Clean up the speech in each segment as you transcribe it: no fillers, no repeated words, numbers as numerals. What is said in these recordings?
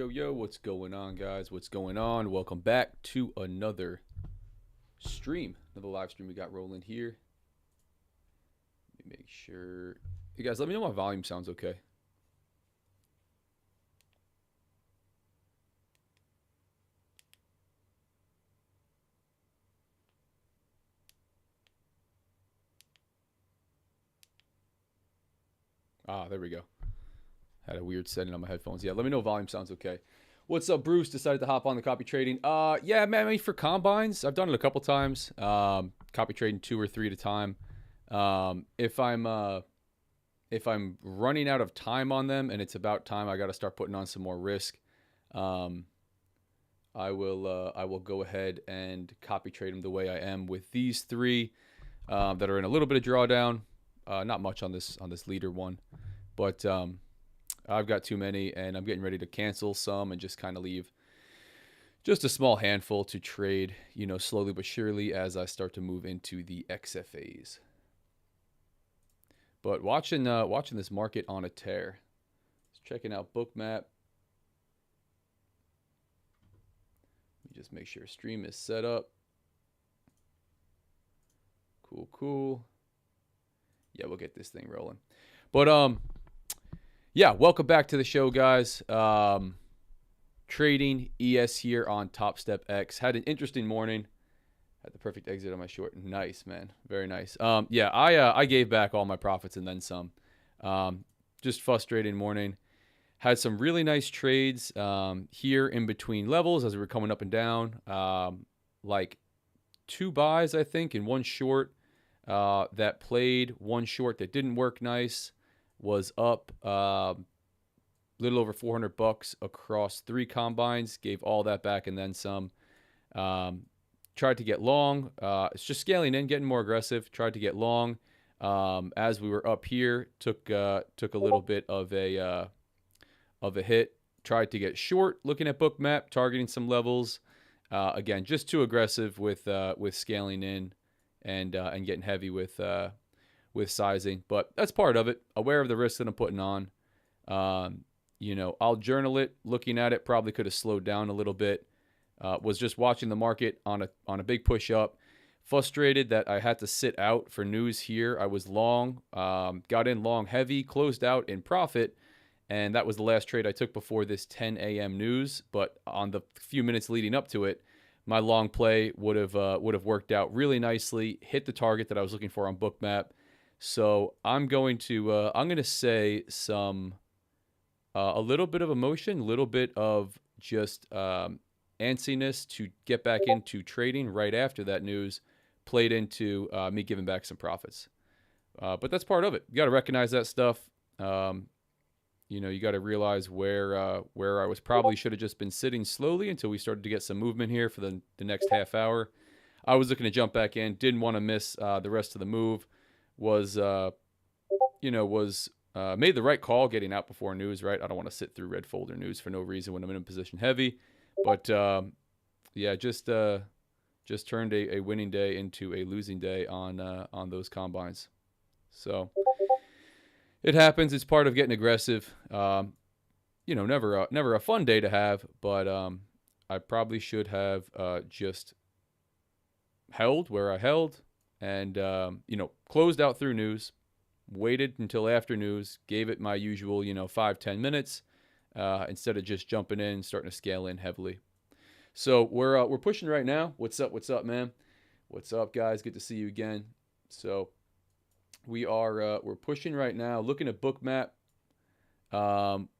Yo, what's going on, guys? What's going on? Welcome back to another stream, another live stream we got rolling here. Let me make sure. Hey, guys, let me know my volume sounds okay. There we go. Had a weird setting on my headphones. Yeah, let me know if volume sounds okay. What's up, Bruce? Decided to hop on the copy trading. Yeah, man, I mean, for combines, I've done it a couple times. Copy trading 2 or 3 at a time. If I'm running out of time on them and it's about time I got to start putting on some more risk, I will go ahead and copy trade them the way I am with these 3 that are in a little bit of drawdown. Not much on this leader one, but I've got too many, and I'm getting ready to cancel some and just kind of leave just a small handful to trade, slowly but surely as I start to move into the XFAs. But watching this market on a tear. Just checking out Bookmap. Let me just make sure stream is set up. Cool. Yeah, we'll get this thing rolling. But yeah, welcome back to the show, guys. Trading ES here on Top Step X. Had an interesting morning. Had the perfect exit on my short. Nice, man. Very nice. Yeah, I gave back all my profits and then some. Just frustrating morning. Had some really nice trades here in between levels as we were coming up and down. Like 2 buys, I think, and 1 short that played. 1 short that didn't work nice. Was up little over $400 across 3 combines. Gave all that back and then some. Tried to get long. It's just scaling in, getting more aggressive. Tried to get long as we were up here. Took a little bit of a hit. Tried to get short. Looking at Bookmap, targeting some levels. Again, just too aggressive with scaling in and getting heavy with sizing. But that's part of it. Aware of the risks that I'm putting on. I'll journal it. Looking at it, probably could have slowed down a little bit. Was just watching the market on a big push up. Frustrated that I had to sit out for news here. I was long, got in long heavy, closed out in profit, and that was the last trade I took before this 10 a.m. news. But on the few minutes leading up to it, my long play would have worked out really nicely. Hit the target that I was looking for on Bookmap. So I'm going to say some a little bit of emotion, a little bit of just antsiness to get back into trading right after that news played into me giving back some profits. But that's part of it. You got to recognize that stuff. You got to realize where I was probably should have just been sitting slowly until we started to get some movement here for the next half hour. I was looking to jump back in. Didn't want to miss the rest of the move. Was made the right call getting out before news, right? I don't want to sit through red folder news for no reason when I'm in a position heavy. But just turned a winning day into a losing day on those combines. So it happens. It's part of getting aggressive. Never a fun day to have, but I probably should have just held where I held and closed out through news, waited until after news, gave it my usual 5-10 minutes instead of just jumping in and starting to scale in heavily. So we're pushing right now. What's up, man? What's up, guys? Good to see you again. So we're pushing right now. Looking at Bookmap.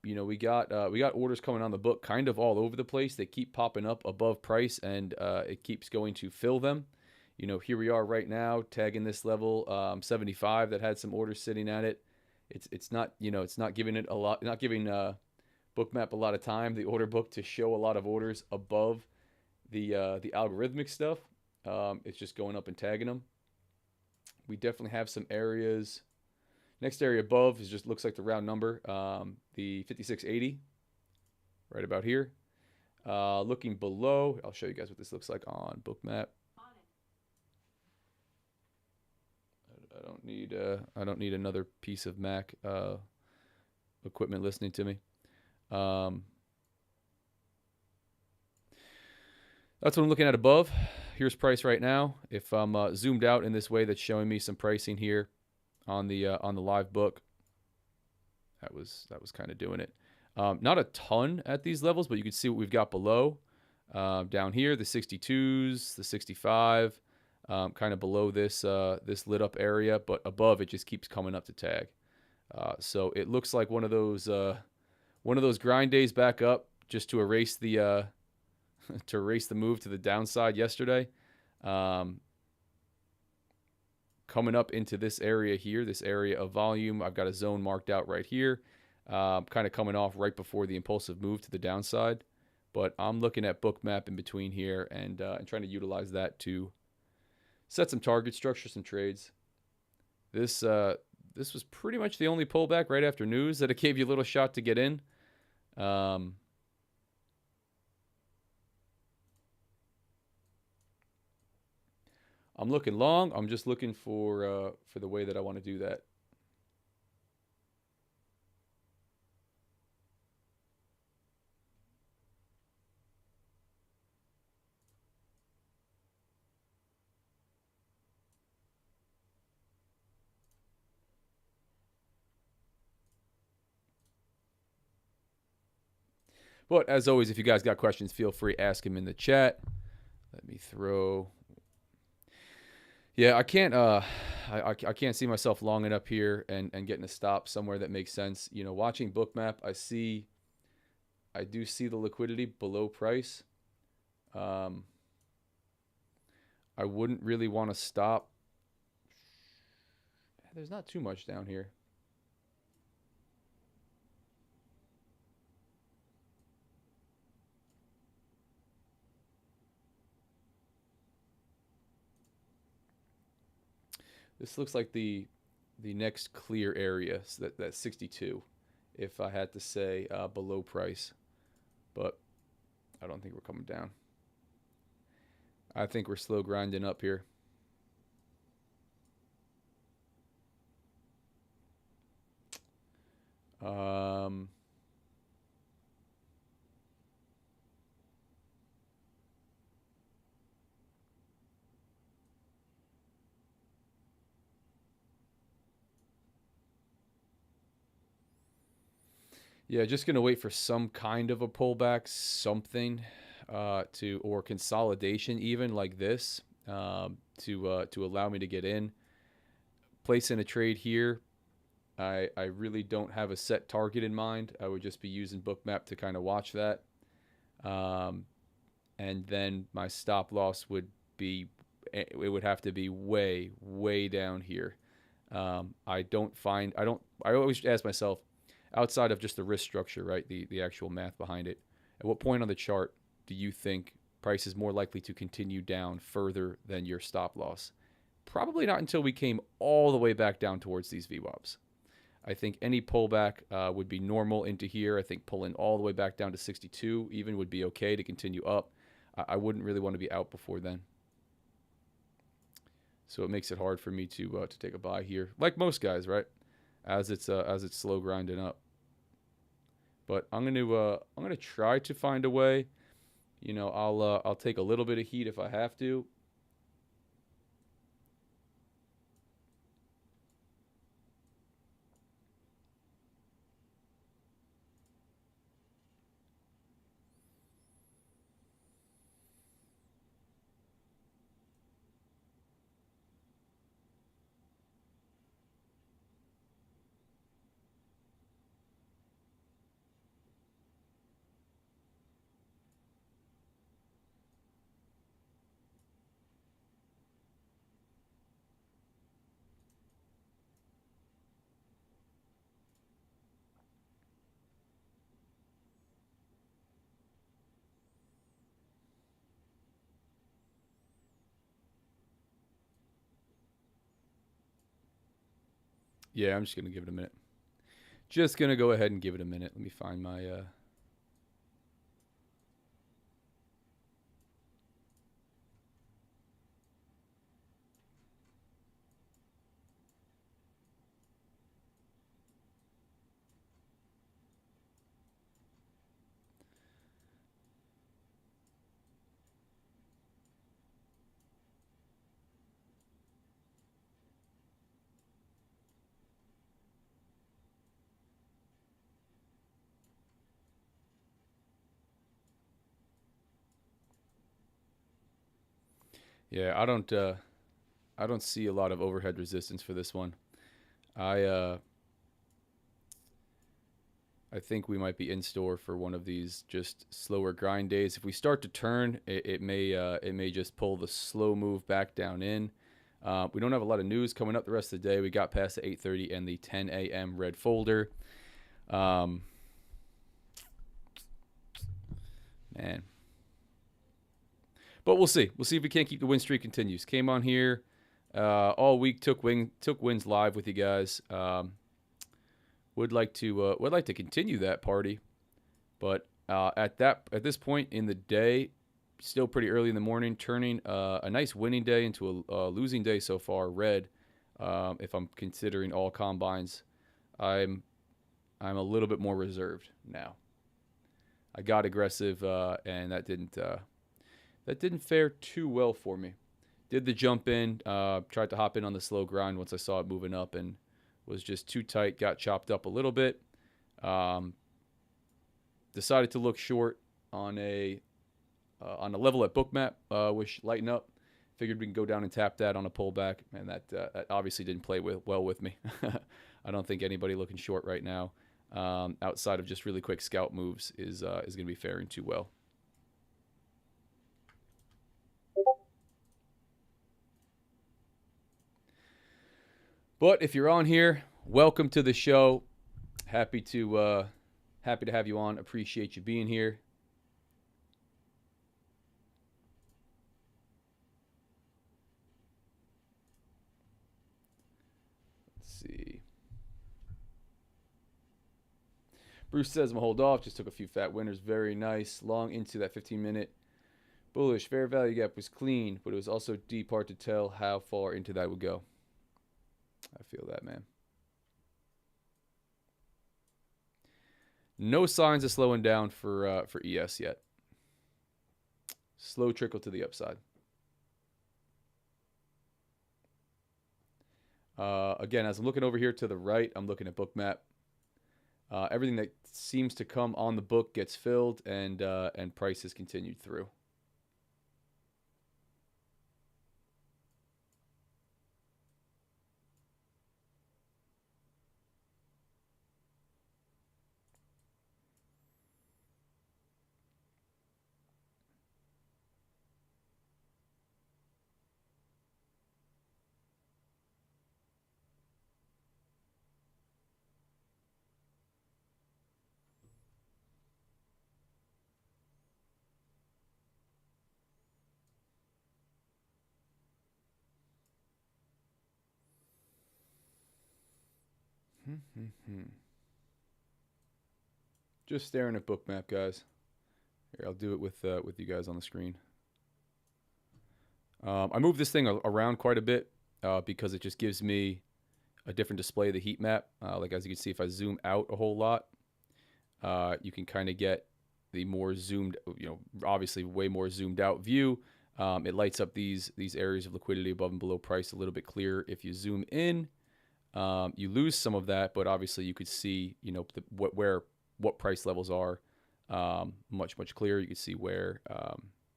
We got orders coming on the book kind of all over the place. They keep popping up above price, and it keeps going to fill them. Here we are right now, tagging this level 75 that had some orders sitting at it. It's not giving it a lot, not giving Bookmap a lot of time, the order book, to show a lot of orders above the algorithmic stuff. It's just going up and tagging them. We definitely have some areas. Next area above is just looks like the round number, the 5680, right about here. Looking below, I'll show you guys what this looks like on Bookmap. I don't need another piece of Mac equipment listening to me. That's what I'm looking at above. Here's price right now. If I'm zoomed out in this way, that's showing me some pricing here on the live book. That was kind of doing it. Not a ton at these levels, but you can see what we've got below. Down here, the 62s, the 65. Kind of below this lit up area, but above it just keeps coming up to tag. So it looks like one of those grind days back up just to erase the move to the downside yesterday. Coming up into this area here, this area of volume, I've got a zone marked out right here, kind of coming off right before the impulsive move to the downside. But I'm looking at Bookmap in between here and trying to utilize that to set some targets, structure some trades. This was pretty much the only pullback right after news that it gave you a little shot to get in. I'm looking long. I'm just looking for the way that I want to do that. But as always, if you guys got questions, feel free to ask them in the chat. Let me throw. Yeah, I can't. I can't see myself longing up here and getting a stop somewhere that makes sense. Watching Bookmap, I do see the liquidity below price. I wouldn't really want to stop. There's not too much down here. This looks like the next clear area, so that's 62, if I had to say below price. But I don't think we're coming down. I think we're slow grinding up here. Yeah, just gonna wait for some kind of a pullback, something or consolidation, even like this, to allow me to get in. Place in a trade here. I really don't have a set target in mind. I would just be using Bookmap to kind of watch that. Um, and then my stop loss would be, it would have to be way, way down here. I always ask myself, outside of just the risk structure, right? The actual math behind it, at what point on the chart do you think price is more likely to continue down further than your stop loss? Probably not until we came all the way back down towards these VWAPs. I think any pullback would be normal into here. I think pulling all the way back down to 62 even would be okay to continue up. I wouldn't really want to be out before then. So it makes it hard for me to take a buy here, like most guys, right? As it's slow grinding up. But I'm gonna try to find a way. You know, I'll take a little bit of heat if I have to. Yeah, I'm just gonna give it a minute. Just gonna go ahead and give it a minute. Let me find my yeah, I don't see a lot of overhead resistance for this one. I uh I think we might be in store for one of these just slower grind days. If we start to turn, it may just pull the slow move back down in. We don't have a lot of news coming up the rest of the day. We got past the 8:30 and the 10 a.m. red folder. Um, man, but we'll see. We'll see if we can't keep the win streak continues. Came on here all week, took wins live with you guys. Would like to continue that party, but at this point in the day, still pretty early in the morning, turning a nice winning day into a losing day so far. Red, if I'm considering all combines, I'm a little bit more reserved now. I got aggressive, and that didn't fare too well for me. Did the jump in, tried to hop in on the slow grind once I saw it moving up, and was just too tight. Got chopped up a little bit. Decided to look short on a level at Bookmap, which lighten up. Figured we can go down and tap that on a pullback, and that obviously didn't play well with me. I don't think anybody looking short right now, outside of just really quick scalp moves, is going to be faring too well. But if you're on here, welcome to the show. Happy to have you on. Appreciate you being here. Let's see. Bruce says I'm gonna hold off. Just took a few fat winners. Very nice. Long into that 15-minute. Bullish. Fair value gap was clean, but it was also deep. Hard to tell how far into that would go. I feel that, man. No signs of slowing down for ES yet. Slow trickle to the upside. Again, as I'm looking over here to the right, I'm looking at Bookmap. Everything that seems to come on the book gets filled, and prices continued through. Just staring at bookmap, guys. Here, I'll do it with you guys on the screen. I move this thing around quite a bit because it just gives me a different display of the heat map. Like as you can see, if I zoom out a whole lot, you can kind of get the more zoomed, obviously way more zoomed out view. It lights up these areas of liquidity above and below price a little bit clearer. If you zoom in, you lose some of that, but obviously you could see, what price levels are much clearer. You can see where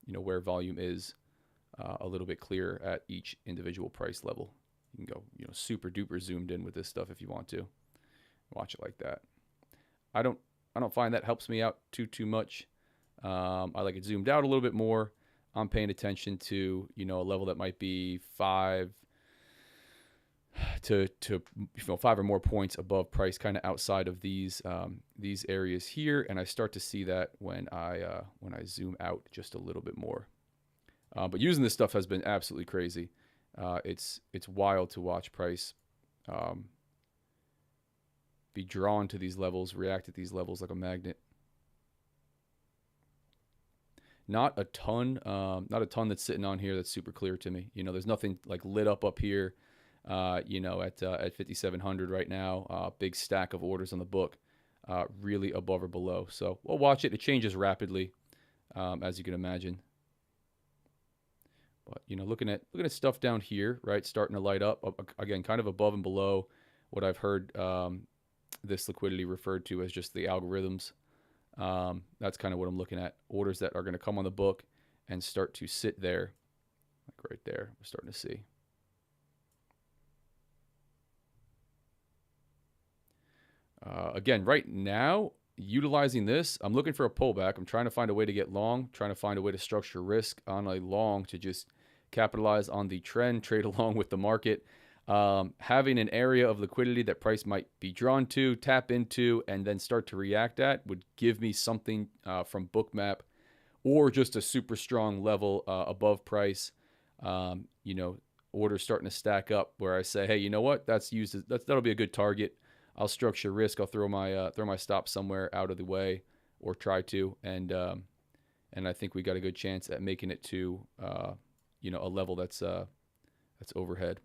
where volume is a little bit clearer at each individual price level. You can go super duper zoomed in with this stuff if you want to watch it like that. I don't find that helps me out too much. I like it zoomed out a little bit more. I'm paying attention to a level that might be 5 to 5 or more points above price, kind of outside of these areas here, and I start to see that when I zoom out just a little bit more. But using this stuff has been absolutely crazy. It's wild to watch price be drawn to these levels, react at these levels like a magnet. Not a ton that's sitting on here that's super clear to me. There's nothing like lit up here. At 5,700 right now, big stack of orders on the book, really above or below. So we'll watch it. It changes rapidly, as you can imagine. But looking at stuff down here, right, starting to light up again, kind of above and below what I've heard this liquidity referred to as just the algorithms. That's kind of what I'm looking at. Orders that are going to come on the book and start to sit there, like right there. We're starting to see. Again, right now, utilizing this, I'm looking for a pullback. I'm trying to find a way to get long, trying to find a way to structure risk on a long to just capitalize on the trend, trade along with the market. Having an area of liquidity that price might be drawn to, tap into, and then start to react at would give me something from Bookmap, or just a super strong level above price. Orders starting to stack up where I say, hey, you know what? That'll be a good target. I'll structure risk. I'll throw my stop somewhere out of the way, or try to, and I think we got a good chance at making it to a level that's overhead.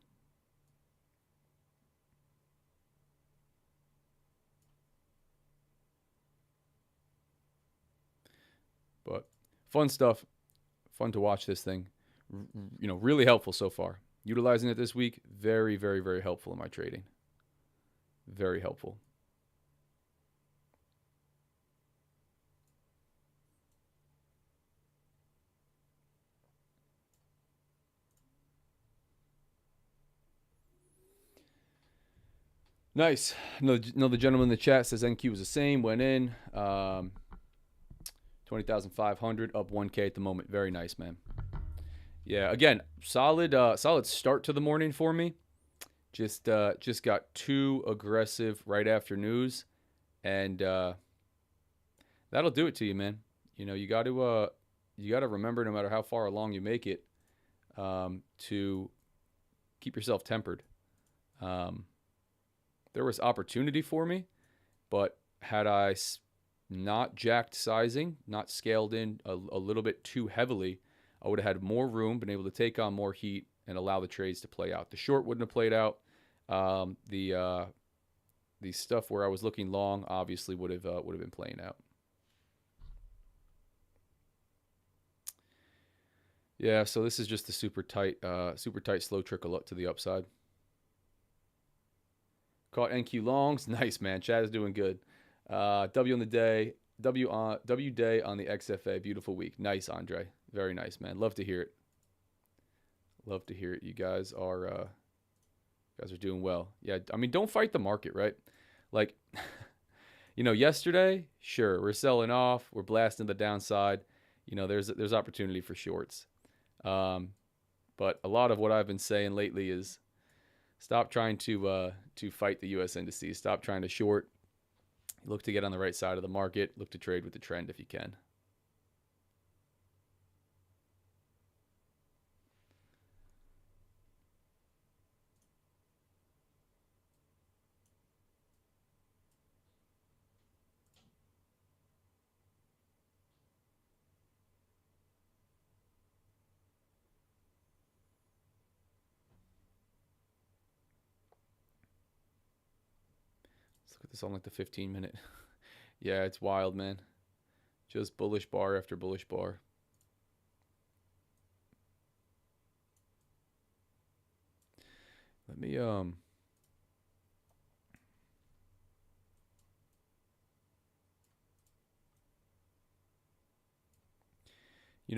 But fun stuff, fun to watch this thing. Really helpful so far. Utilizing it this week, very, very, very helpful in my trading. Very helpful. Nice. Another gentleman in the chat says NQ was the same, went in. 20,500, up 1K at the moment. Very nice, man. Yeah, again, solid start to the morning for me. Just got too aggressive right after news, and that'll do it to you, man. You got to remember, no matter how far along you make it, to keep yourself tempered. There was opportunity for me, but had I not jacked sizing, not scaled in a little bit too heavily, I would have had more room, been able to take on more heat, and allow the trades to play out. The short wouldn't have played out. The stuff where I was looking long obviously would have been playing out. Yeah, so this is just the super tight slow trickle up to the upside. Caught NQ longs. Nice, man. Chad is doing good. W on the day. W day on the XFA. Beautiful week. Nice, Andre. Very nice, man. Love to hear it. Love to hear it. You guys are doing well. Yeah, I mean, don't fight the market, right? Like, yesterday, sure, we're selling off, we're blasting the downside. There's opportunity for shorts. But a lot of what I've been saying lately is stop trying to fight the U.S. indices. Stop trying to short. Look to get on the right side of the market. Look to trade with the trend if you can. Let's look at this on like the 15-minute. Yeah, it's wild, man. Just bullish bar after bullish bar. Let me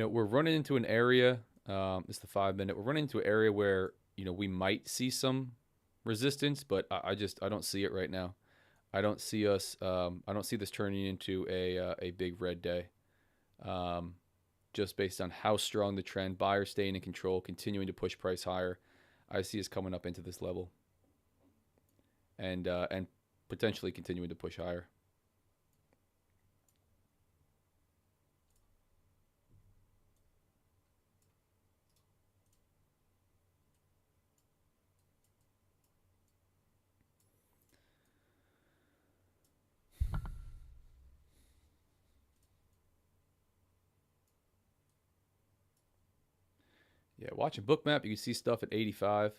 we're running into an area. It's the 5-minute. We're running into an area where we might see some resistance, but I don't see it right now. I don't see us. I don't see this turning into a big red day. Just based on how strong the trend, buyers staying in control, continuing to push price higher. I see us coming up into this level, and potentially continuing to push higher. Yeah, watching Bookmap, you can see stuff at 85.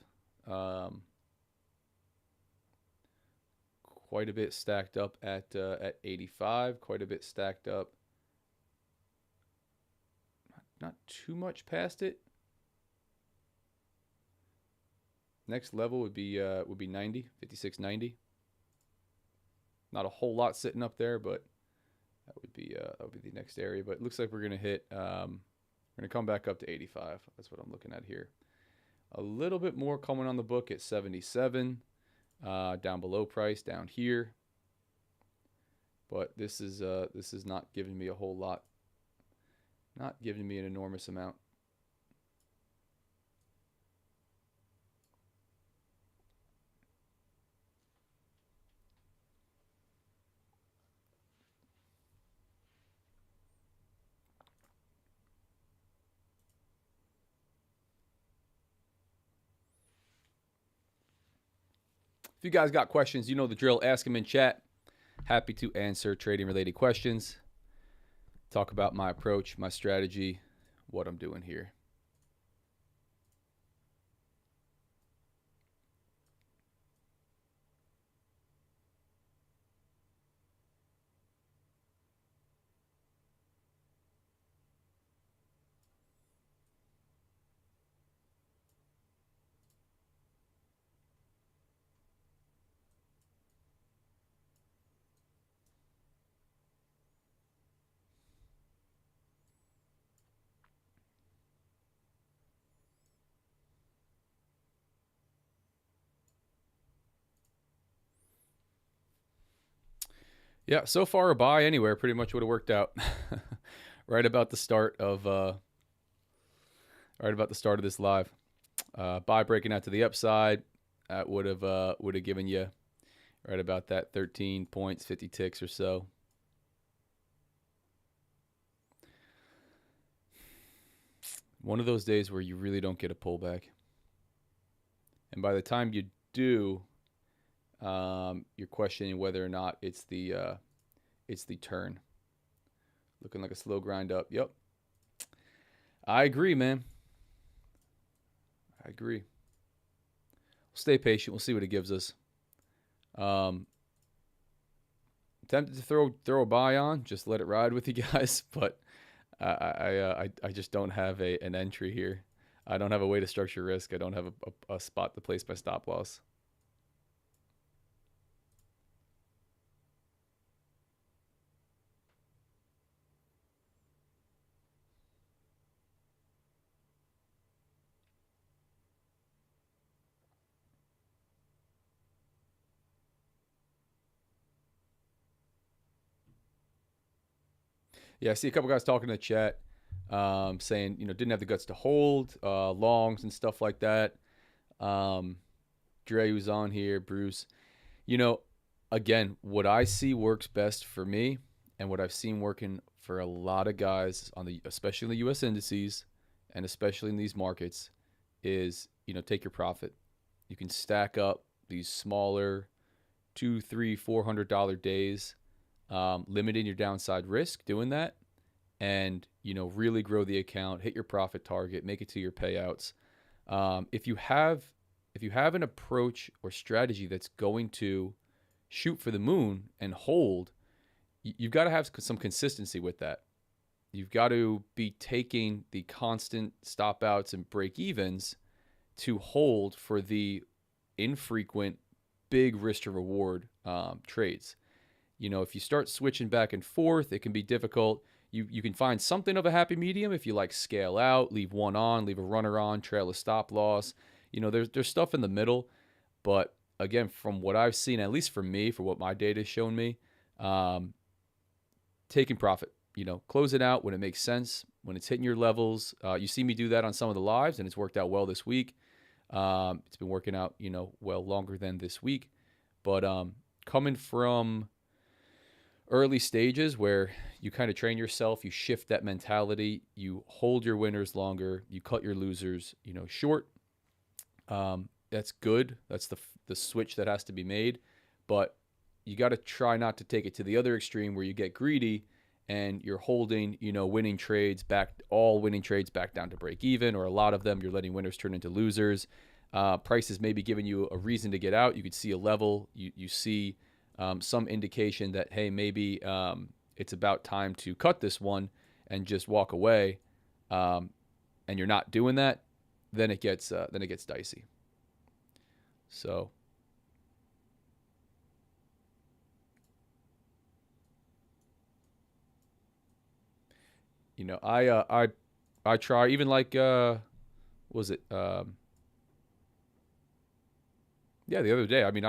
Quite a bit stacked up at 85. Quite a bit stacked up. Not too much past it. Next level would be 90, 56.90. Not a whole lot sitting up there, but that would be the next area. But it looks like we're gonna hit. We're gonna come back up to 85. That's what I'm looking at here. A little bit more coming on the book at 77. Down below price down here. But this is not giving me a whole lot. Not giving me an enormous amount. If you guys got questions, you know the drill. Ask them in chat. Happy to answer trading related questions. Talk about my approach, my strategy, what I'm doing here. Yeah, so far a buy anywhere pretty much would have worked out. right about the start of this live. Buy breaking out to the upside, that would have given you right about that 13 points, 50 ticks or so. One of those days where you really don't get a pullback. And by the time you do, you're questioning whether or not it's the turn. Looking like a slow grind up. Yep. I agree, man. I agree. We'll stay patient. We'll see what it gives us. Tempted to throw a buy on, just let it ride with you guys, but I just don't have an entry here. I don't have a way to structure risk. I don't have a spot to place my stop loss. Yeah, I see a couple guys talking in the chat, saying didn't have the guts to hold longs and stuff like that. Um, Dre was on here, Bruce. You know, again, what I see works best for me, and what I've seen working for a lot of guys especially in the U.S. indices, and especially in these markets, is take your profit. You can stack up these smaller two, three, $400 days, limiting your downside risk, doing that, and really grow the account, hit your profit target, make it to your payouts. If you have an approach or strategy that's going to shoot for the moon and hold, you've got to have some consistency with that. You've got to be taking the constant stop outs and break evens to hold for the infrequent big risk to reward trades. If you start switching back and forth, it can be difficult. You can find something of a happy medium if you like scale out, leave one on, leave a runner on, trail a stop loss. There's stuff in the middle, but again, from what I've seen, at least for me, for what my data has shown me, taking profit. Close it out when it makes sense, when it's hitting your levels. You see me do that on some of the lives, and it's worked out well this week. It's been working out, well longer than this week. But coming from early stages where you kind of train yourself, you shift that mentality, you hold your winners longer, you cut your losers, short. That's good. That's the switch that has to be made. But you got to try not to take it to the other extreme where you get greedy and you're holding, winning trades back down to break even, or a lot of them, you're letting winners turn into losers. Prices may be giving you a reason to get out. You could see a level. You see some indication that, hey, maybe it's about time to cut this one and just walk away. And you're not doing that, then it gets dicey. So. I try, even like was it yeah, the other day. I mean,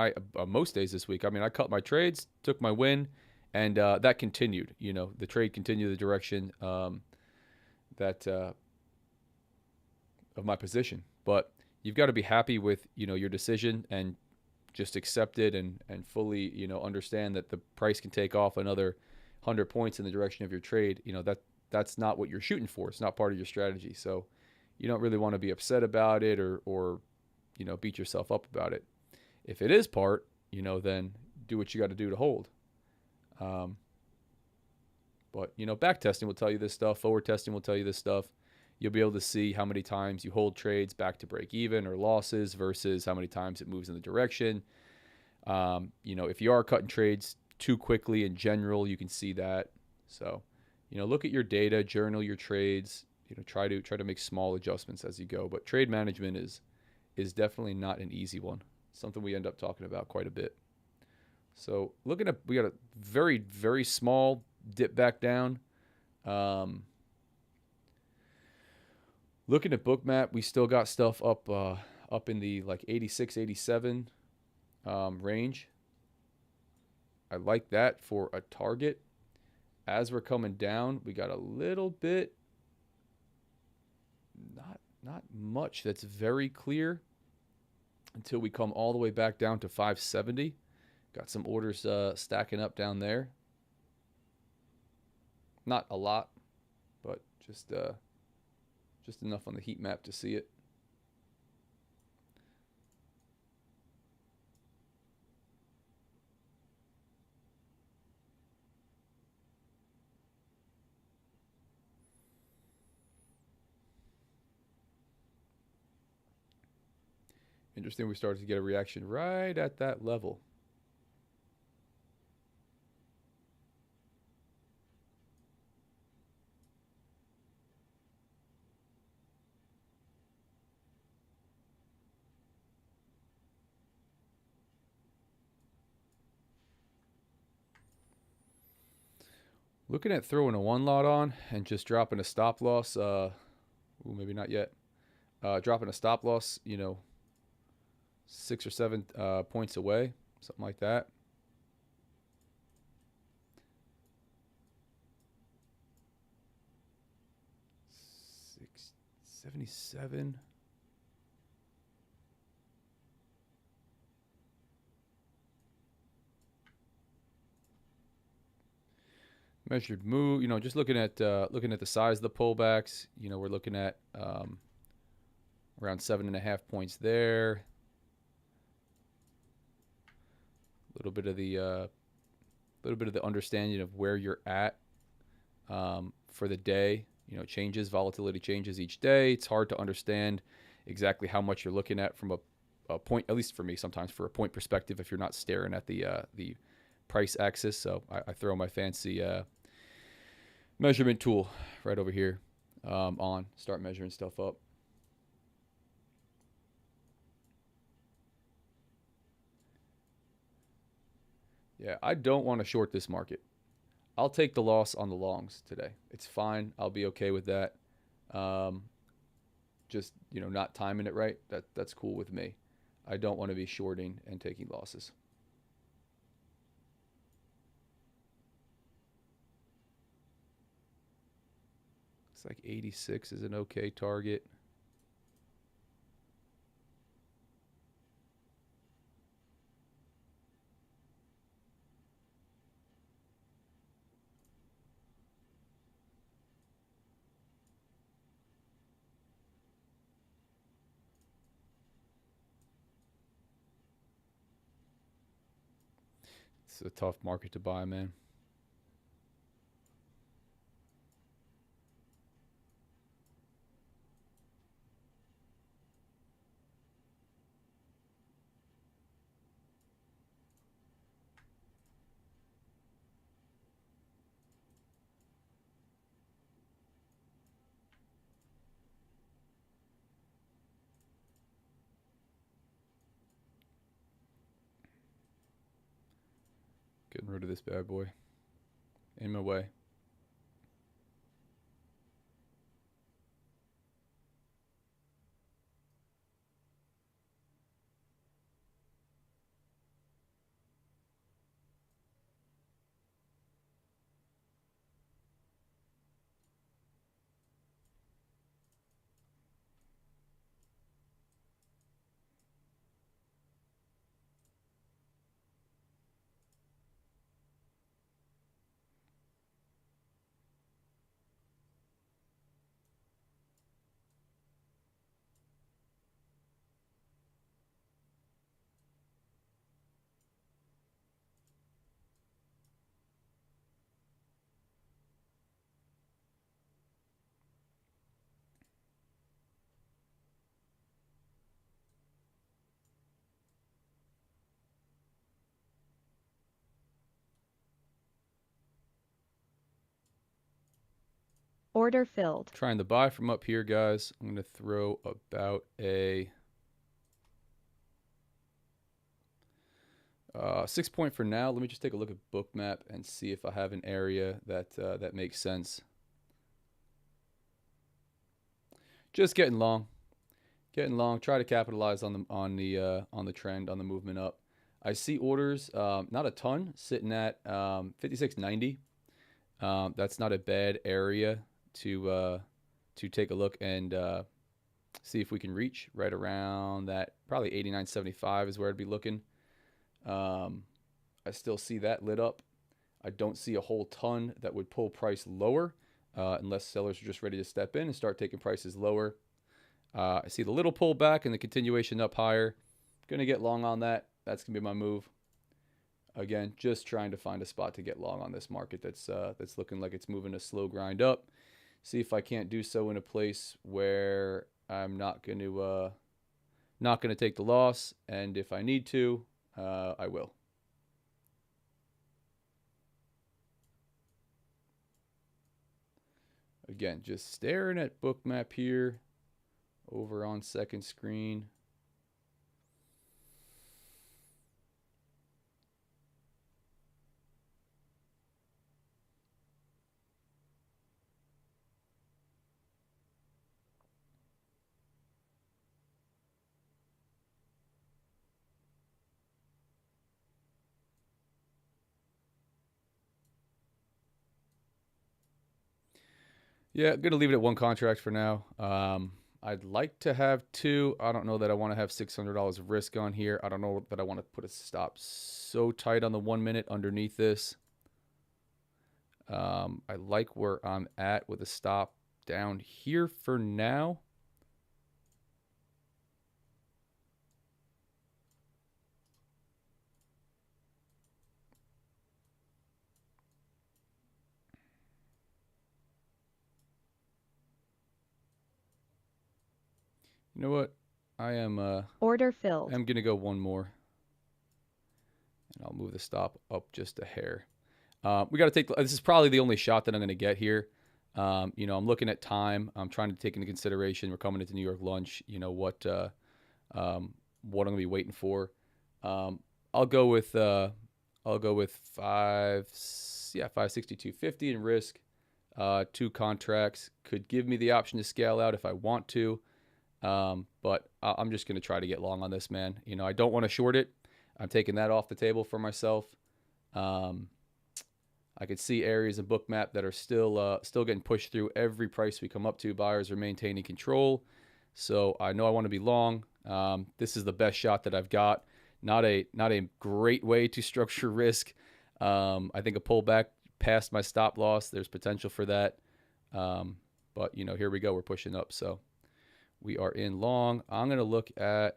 most days this week, I mean, I cut my trades, took my win, and that continued. The trade continued the direction that of my position. But you've got to be happy with your decision and just accept it and fully understand that the price can take off another 100 points in the direction of your trade. That's not what you're shooting for. It's not part of your strategy. So you don't really want to be upset about it or beat yourself up about it. If it is part, then do what you got to do to hold. But back testing will tell you this stuff. Forward testing will tell you this stuff. You'll be able to see how many times you hold trades back to break even or losses versus how many times it moves in the direction. If you are cutting trades too quickly in general, you can see that. So, look at your data, journal your trades, try to make small adjustments as you go. But trade management is definitely not an easy one. Something we end up talking about quite a bit. So we got a very, very small dip back down. Looking at Bookmap, we still got stuff up in the like 86, 87 range. I like that for a target. As we're coming down, we got a little bit, not much that's very clear until we come all the way back down to 570. Got some orders stacking up down there. Not a lot, but just enough on the heat map to see it. Interesting, we started to get a reaction right at that level. Looking at throwing a one lot on and just dropping a stop loss. Maybe not yet. Dropping a stop loss, 6 or 7 points away, something like that. 77. Measured move, just looking at the size of the pullbacks. We're looking at around 7.5 points there. A little bit of the understanding of where you're at for the day. Volatility changes each day. It's hard to understand exactly how much you're looking at from a point, at least for me, sometimes for a point perspective, if you're not staring at the price axis. So I throw my fancy measurement tool right over here on, start measuring stuff up. Yeah, I don't want to short this market. I'll take the loss on the longs today. It's fine. I'll be okay with that. Just, not timing it right. That's cool with me. I don't want to be shorting and taking losses. Looks like 86 is an okay target. It's a tough market to buy, man. Getting rid of this bad boy. In my way. Order filled. Trying to buy from up here, guys. I'm going to throw about a 6 point for now. Let me just take a look at Bookmap and see if I have an area that makes sense. Just getting long. Try to capitalize on the trend, on the movement up. I see orders, not a ton, sitting at 56.90. That's not a bad area to take a look and see if we can reach right around that. Probably 89.75 is where I'd be looking. I still see that lit up. I don't see a whole ton that would pull price lower unless sellers are just ready to step in and start taking prices lower. I see the little pullback and the continuation up higher. Going to get long on that. That's going to be my move. Again, just trying to find a spot to get long on this market that's looking like it's moving a slow grind up. See if I can't do so in a place where I'm not going to take the loss, and if I need to, I will. Again, just staring at Bookmap here over on second screen. Yeah, I'm going to leave it at one contract for now. I'd like to have 2. I don't know that I want to have $600 of risk on here. I don't know that I want to put a stop so tight on the 1 minute underneath this. I like where I'm at with a stop down here for now. You know what? I am Order filled. I'm gonna go one more, and I'll move the stop up just a hair. We got to take. This is probably the only shot that I'm gonna get here. You know, I'm looking at time. I'm trying to take into consideration we're coming into New York lunch. You know what I'm gonna be waiting for. I'll go with 562.50 in risk. 2 contracts could give me the option to scale out if I want to. But I'm just going to try to get long on this, man. You know, I don't want to short it. I'm taking that off the table for myself. I could see areas in Bookmap that are still getting pushed through every price we come up to. Buyers are maintaining control. So I know I want to be long. This is the best shot that I've got. Not a great way to structure risk. I think a pullback past my stop loss, there's potential for that. But, you know, here we go. We're pushing up. So we are in long. I'm going to look at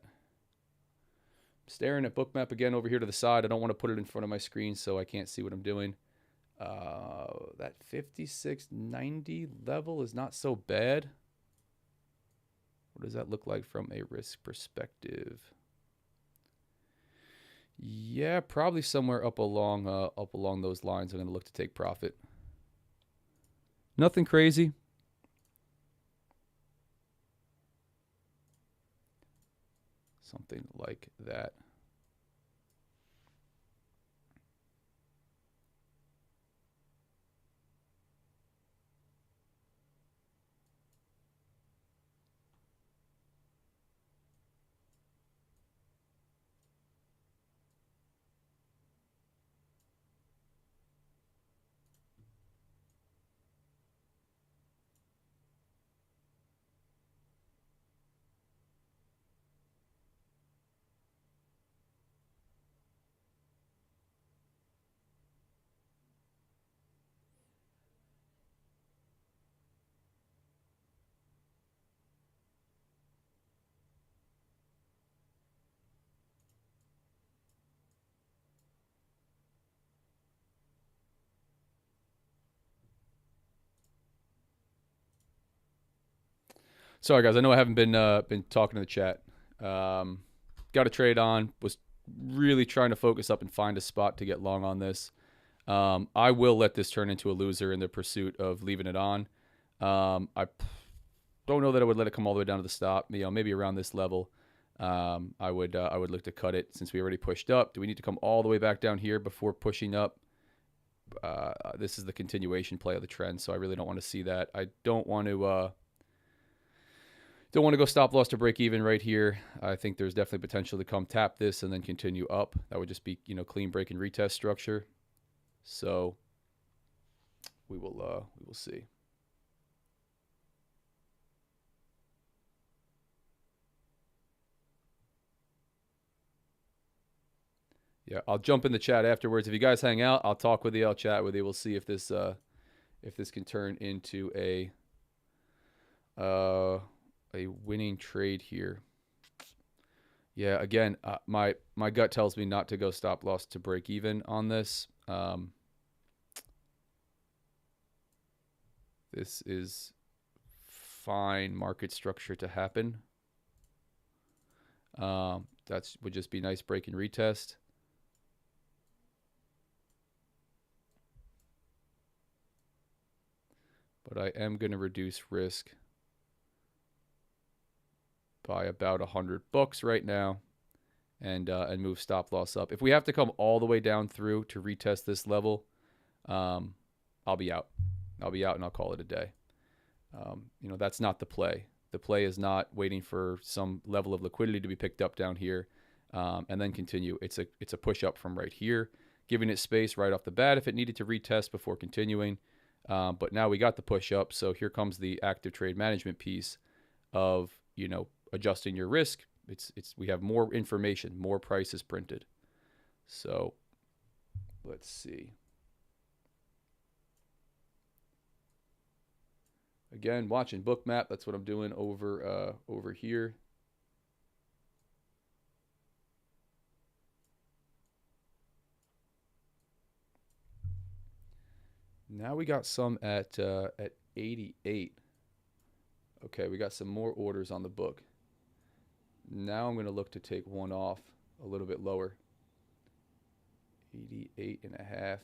staring at Bookmap again over here to the side. I don't want to put it in front of my screen so I can't see what I'm doing. That 56.90 level is not so bad. What does that look like from a risk perspective? Yeah, probably somewhere up along those lines. I'm going to look to take profit. Nothing crazy. Something like that. Sorry, guys. I know I haven't been talking to the chat. Got a trade on. Was really trying to focus up and find a spot to get long on this. I will let this turn into a loser in the pursuit of leaving it on. I don't know that I would let it come all the way down to the stop. You know, maybe around this level. I would look to cut it since we already pushed up. Do we need to come all the way back down here before pushing up? This is the continuation play of the trend, so I really don't want to see that. I don't want to go stop loss to break even right here. I think there's definitely potential to come tap this and then continue up. That would just be, you know, clean break and retest structure. So we will see. Yeah, I'll jump in the chat afterwards. If you guys hang out, I'll talk with you. I'll chat with you. We'll see if this can turn into a winning trade here. Yeah, again, my gut tells me not to go stop loss to break even on this. This is fine market structure to happen. That would just be nice break and retest. But I am going to reduce risk by about $100 right now, and move stop loss up. If we have to come all the way down through to retest this level, I'll be out. I'll be out and I'll call it a day. You know, that's not the play. The play is not waiting for some level of liquidity to be picked up down here and then continue. It's a push up from right here, giving it space right off the bat if it needed to retest before continuing. But now we got the push up, so here comes the active trade management piece. of, adjusting your risk. We have more information, more prices printed. So let's see. Again, watching Bookmap. That's what I'm doing over here. Now we got some at 88. Okay, we got some more orders on the book. Now I'm going to look to take one off a little bit lower. 88.5.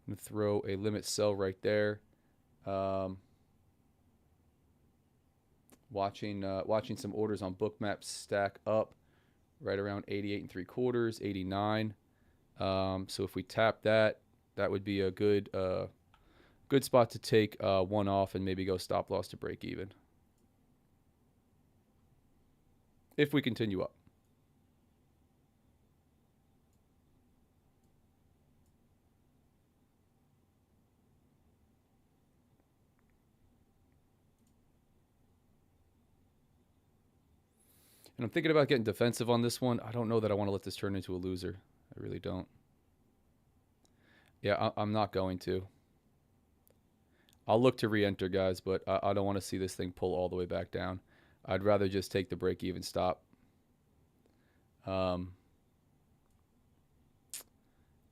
I'm going to throw a limit sell right there. Watching some orders on Bookmap stack up right around 88.75, 89. So if we tap that, that would be a good spot to take one off and maybe go stop loss to break even. If we continue up. And I'm thinking about getting defensive on this one. I don't know that I want to let this turn into a loser. I really don't. Yeah, I'm not going to. I'll look to re-enter, guys, but I don't want to see this thing pull all the way back down. I'd rather just take the break-even stop.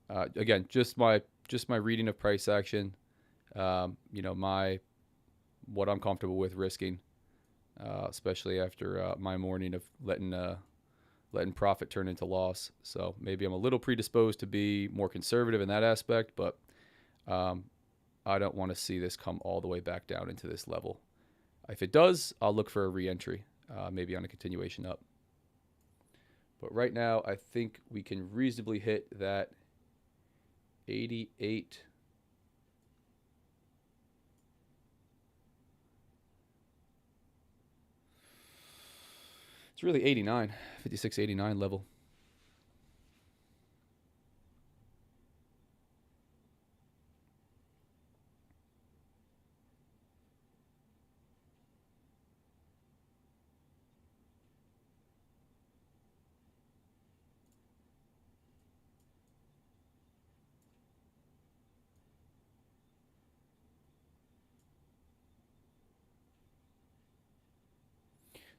Again, just my reading of price action. What I'm comfortable with risking. Especially after my morning of letting profit turn into loss. So maybe I'm a little predisposed to be more conservative in that aspect, but I don't want to see this come all the way back down into this level. If it does, I'll look for a re-entry, maybe on a continuation up. But right now, I think we can reasonably hit that 88. It's really 89, 56, 89 level.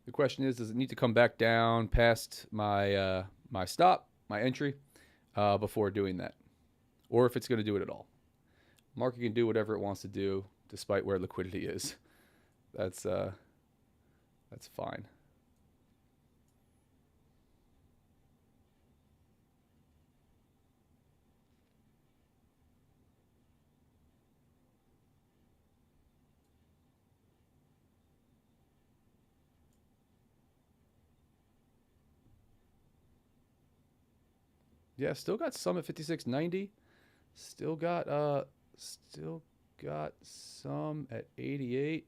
The question is, does it need to come back down past my my stop, my entry, before doing that? Or if it's going to do it at all. Market can do whatever it wants to do, despite where liquidity is. That's fine. Yeah, still got some at 56.90. Still got some at 88.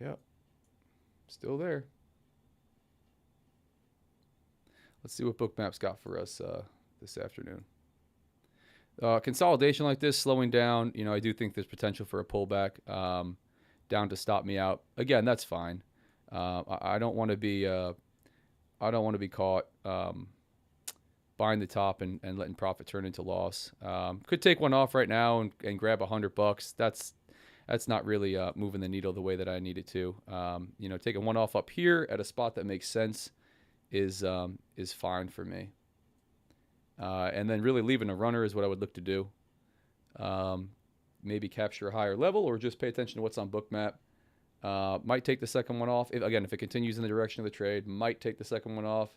Yep. Still there. Let's see what Bookmap's got for us this afternoon. Consolidation like this, slowing down, I do think there's potential for a pullback down to stop me out. Again, that's fine. I don't want to be caught buying the top and letting profit turn into loss. Could take one off right now and grab $100. That's not really moving the needle the way that I need it to. Taking one off up here at a spot that makes sense is fine for me. And then really leaving a runner is what I would look to do. Maybe capture a higher level or just pay attention to what's on Bookmap. Might take the second one off. If it continues in the direction of the trade, might take the second one off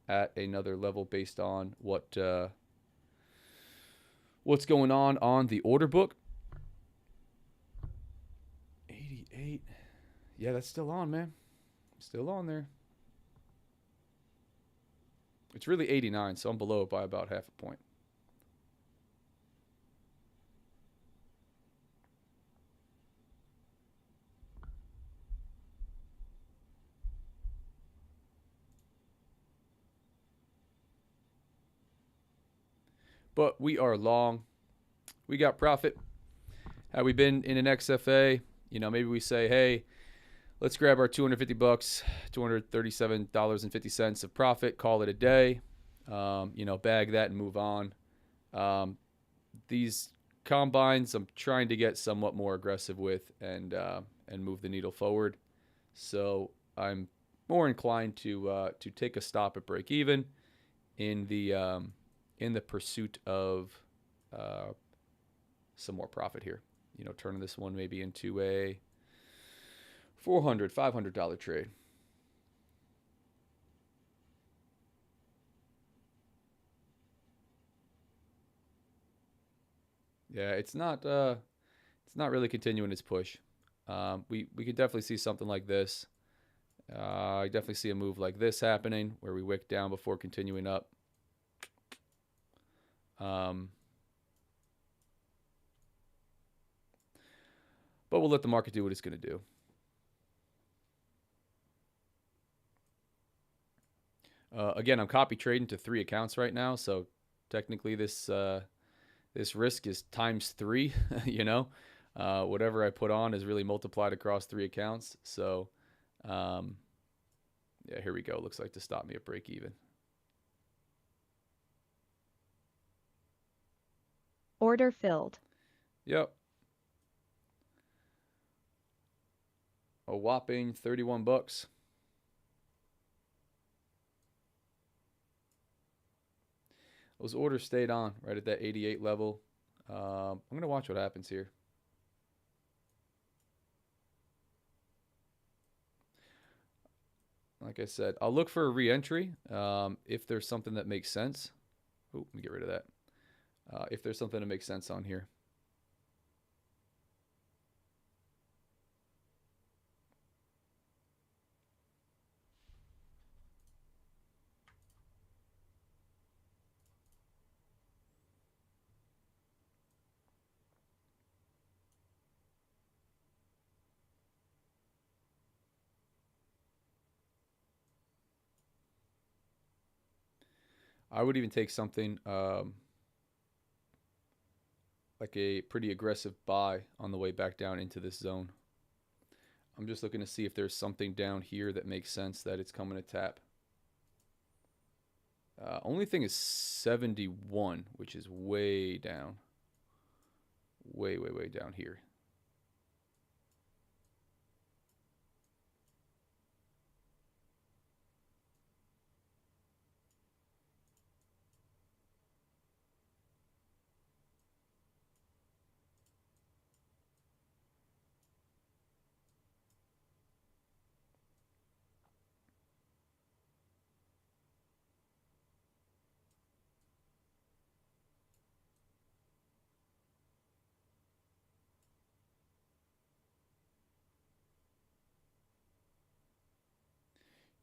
at another level based on what's going on the order book. 88. Yeah, that's still on, man. Still on there. It's really 89, so I'm below it by about half a point. but we are long. We got profit. Have we been in an XFA? You know, maybe we say, hey, let's grab our 250 bucks, $237.50 of profit, call it a day. You know, bag that and move on. These combines, I'm trying to get somewhat more aggressive with and move the needle forward. So I'm more inclined to take a stop at break even in the pursuit of some more profit here. You know, turning this one maybe into a $400, $500 trade. Yeah, it's not really continuing its push. We could definitely see something like this. I definitely see a move like this happening where we wick down before continuing up. But we'll let the market do what it's going to do. Again, I'm copy trading to 3 accounts right now, so technically this risk is times 3. You know, whatever I put on is really multiplied across 3 accounts. So, yeah, here we go. Looks like to stop me at break even. Order filled. Yep. A whopping 31 bucks. Those orders stayed on right at that 88 level. I'm going to watch what happens here. Like I said, I'll look for a re-entry if there's something that makes sense. Oh, let me get rid of that. If there's something that makes sense on here. I would even take something like a pretty aggressive buy on the way back down into this zone. I'm just looking to see if there's something down here that makes sense that it's coming to tap. Only thing is 71, which is way down. Way, way, way down here.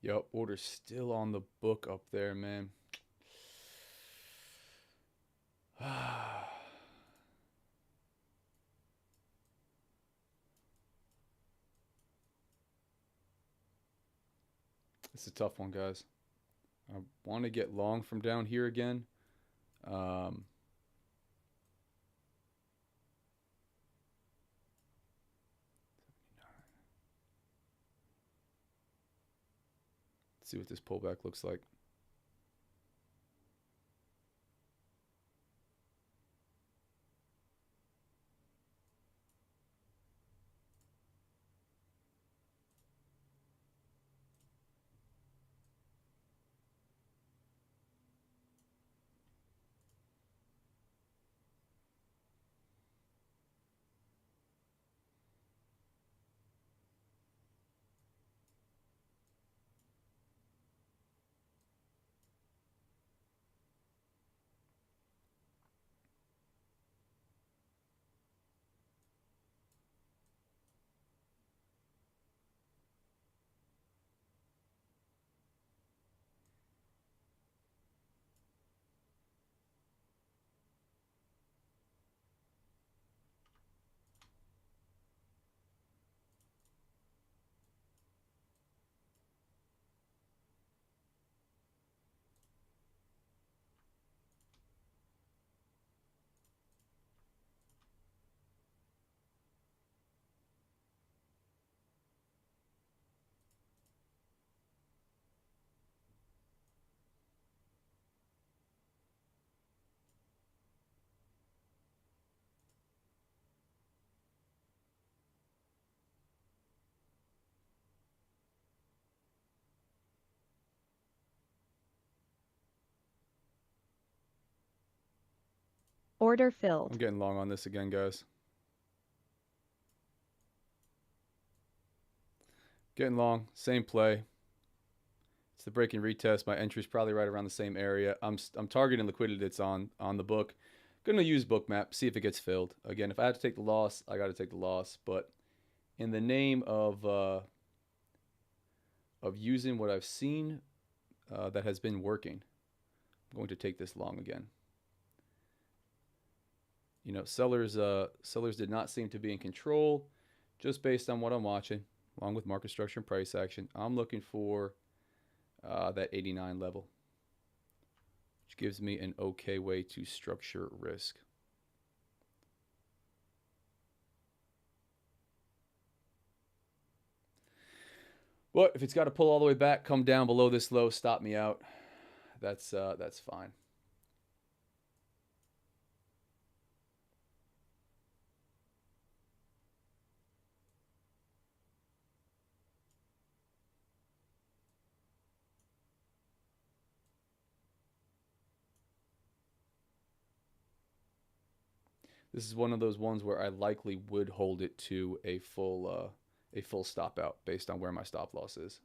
Yep, order's still on the book up there, man. It's a tough one, guys. I want to get long from down here again. Um, let's see what this pullback looks like. Order I'm filled. getting long on this again, guys. Getting long, same play. It's the break and retest. My entry's probably right around the same area. I'm targeting liquidity that's on the book. Gonna use bookmap, see if it gets filled. Again, if I had to take the loss, I got to take the loss. But in the name of using what I've seen that has been working, I'm going to take this long again. You know, sellers did not seem to be in control, just based on what I'm watching, along with market structure and price action. I'm looking for that 89 level, which gives me an okay way to structure risk. But if it's got to pull all the way back, come down below this low, stop me out, that's fine. This is one of those ones where I likely would hold it to a full stop out based on where my stop loss is.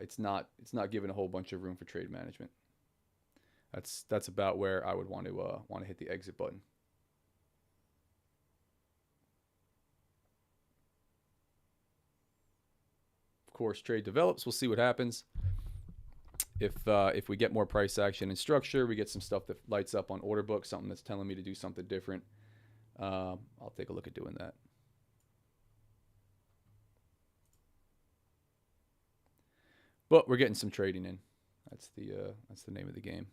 It's not giving a whole bunch of room for trade management. That's about where I would want to hit the exit button. Of course, trade develops. We'll see what happens. If we get more price action and structure, we get some stuff that lights up on order book, something that's telling me to do something different. I'll take a look at doing that. But we're getting some trading in. That's the name of the game.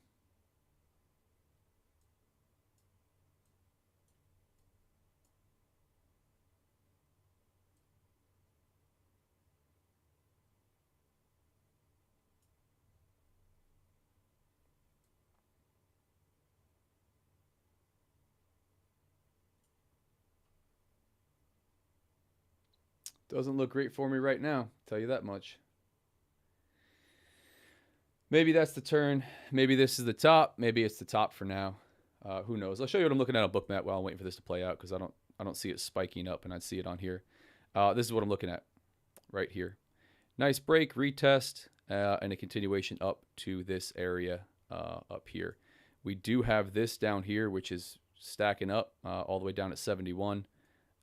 Doesn't look great for me right now, tell you that much. Maybe that's the turn. Maybe this is the top. Maybe it's the top for now. Who knows? I'll show you what I'm looking at on bookmap while I'm waiting for this to play out, because I don't see it spiking up, and I'd see it on here. This is what I'm looking at right here. Nice break, retest, and a continuation up to this area up here. We do have this down here, which is stacking up all the way down at 71.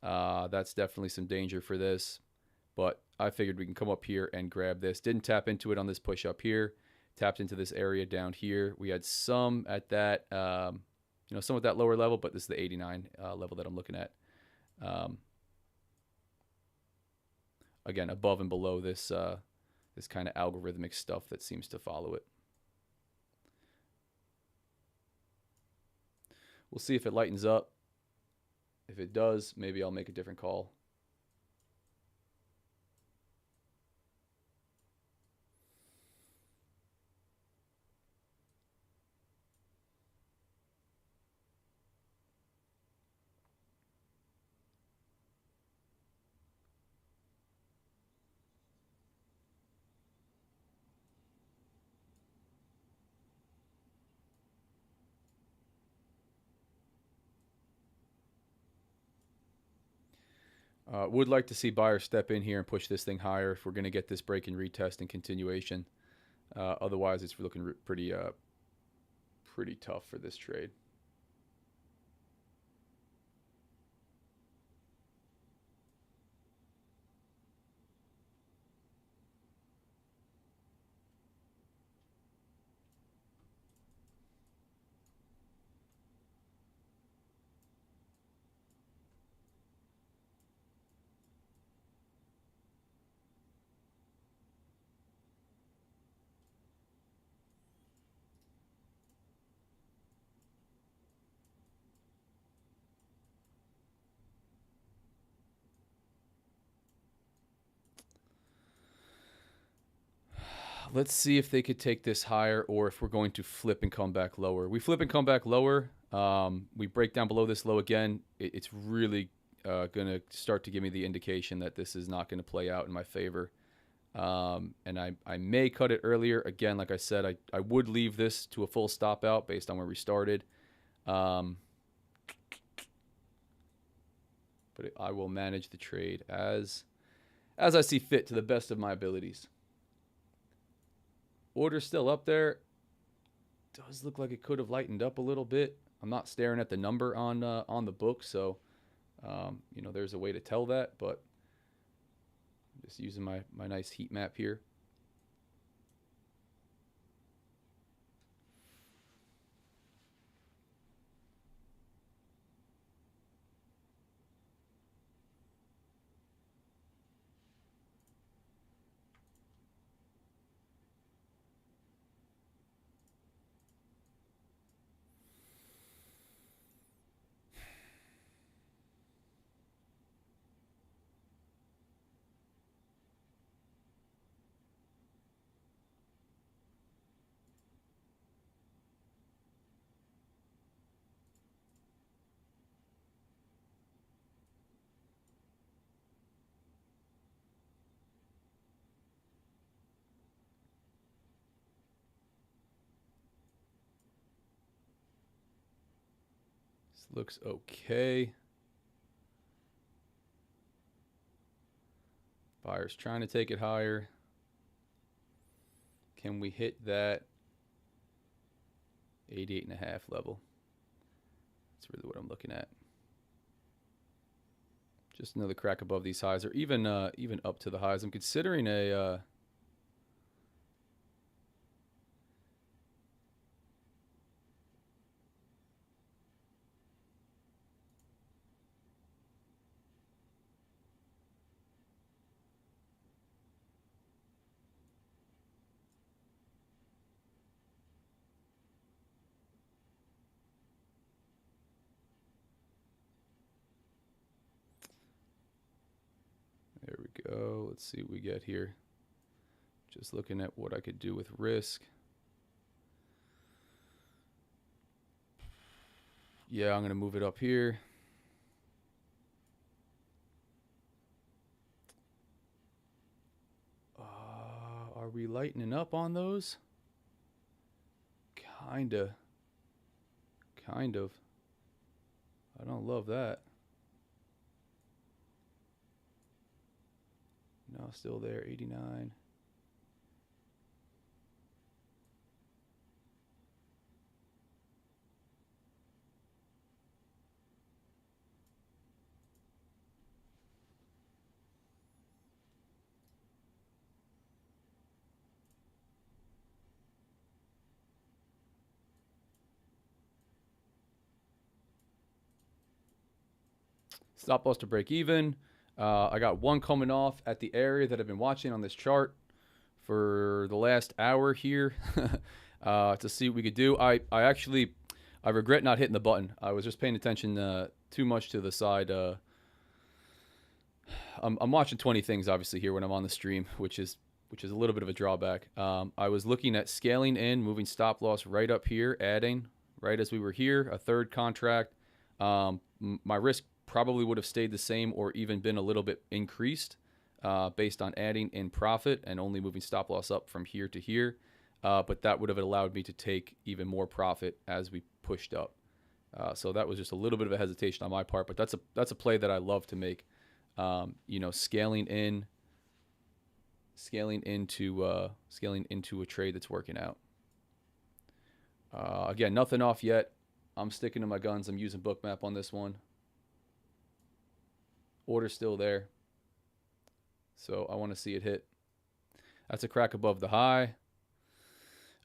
That's definitely some danger for this, but I figured we can come up here and grab this. Didn't tap into it on this push up here. Tapped into this area down here. We had some at that, some at that lower level, but this is the 89 level that I'm looking at. Again, above and below this this kind of algorithmic stuff that seems to follow it. We'll see if it lightens up. If it does, maybe I'll make a different call. Would like to see buyers step in here and push this thing higher if we're going to get this break and retest and continuation. Otherwise, it's looking pretty tough for this trade. Let's see if they could take this higher, or if we're going to flip and come back lower. We flip and come back lower. We break down below this low again. It's really going to start to give me the indication that this is not going to play out in my favor. And I may cut it earlier. Again, like I said, I would leave this to a full stop out based on where we started. but I will manage the trade as I see fit to the best of my abilities. Order's still up there. Does look like it could have lightened up a little bit. I'm not staring at the number on the book, so there's a way to tell that, but I'm just using my nice heat map here. This looks okay. Buyer's trying to take it higher. Can we hit that 88.5 level? That's really what I'm looking at. Just another crack above these highs, or even up to the highs. I'm considering a there we go. Let's see what we get here. Just looking at what I could do with risk. Yeah, I'm going to move it up here. Are we lightening up on those? Kind of. I don't love that. No, still there, 89. Stop loss to break even. I got one coming off at the area that I've been watching on this chart for the last hour here to see what we could do. I regret not hitting the button. I was just paying attention too much to the side. I'm watching 20 things obviously here when I'm on the stream, which is a little bit of a drawback. I was looking at scaling in, moving stop loss right up here, adding right as we were here, a third contract. My risk probably would have stayed the same or even been a little bit increased based on adding in profit and only moving stop loss up from here to here. But that would have allowed me to take even more profit as we pushed up. So that was just a little bit of a hesitation on my part, but that's a play that I love to make. Scaling into a trade that's working out. Again, nothing off yet. I'm sticking to my guns. I'm using Bookmap on this one. Order's still there. So I want to see it hit. That's a crack above the high.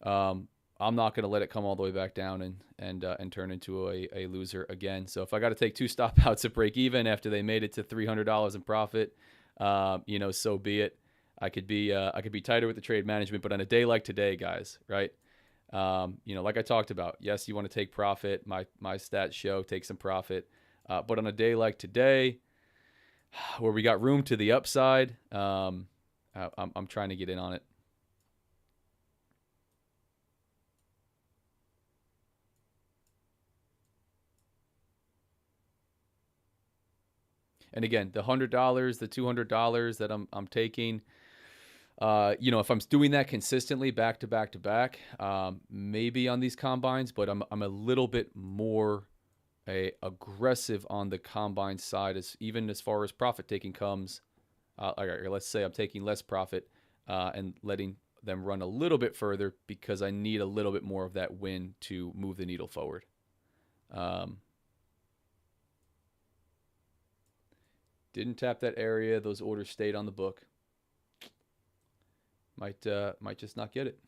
I'm not going to let it come all the way back down and turn into a loser again. So if I got to take two stop outs at break even after they made it to $300 in profit, so be it. I could be tighter with the trade management, but on a day like today, guys, right? Like I talked about, yes, you want to take profit. My stats show take some profit, but on a day like today, where we got room to the upside, I'm trying to get in on it. And again, the $100, the $200 that I'm taking, if I'm doing that consistently back to back to back, maybe on these combines, but I'm a little bit more aggressive on the combine side, even as far as profit taking comes. Let's say I'm taking less profit and letting them run a little bit further because I need a little bit more of that win to move the needle forward. Didn't tap that area. Those orders stayed on the book. Might just not get it.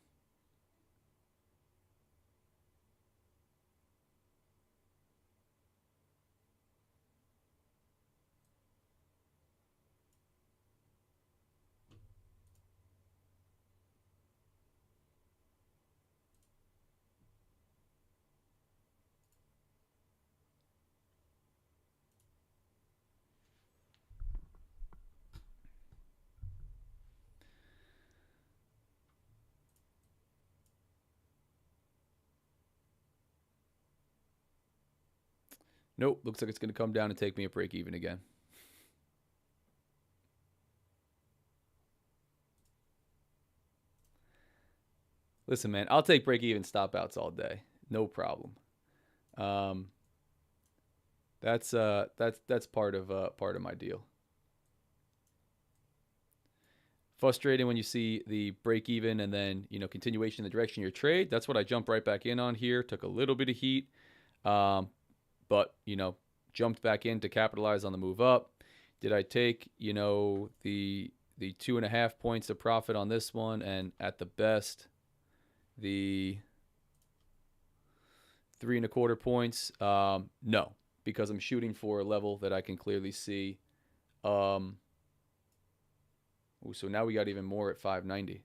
Nope, looks like it's going to come down and take me a break even again. Listen, man, I'll take break even stop outs all day. No problem. That's part of my deal. Frustrating when you see the break even and then, continuation in the direction of your trade. That's what I jumped right back in on here. Took a little bit of heat. But, jumped back in to capitalize on the move up. Did I take, the 2.5 points of profit on this one, and at the best, the 3.25 points? No, because I'm shooting for a level that I can clearly see. So now we got even more at 590.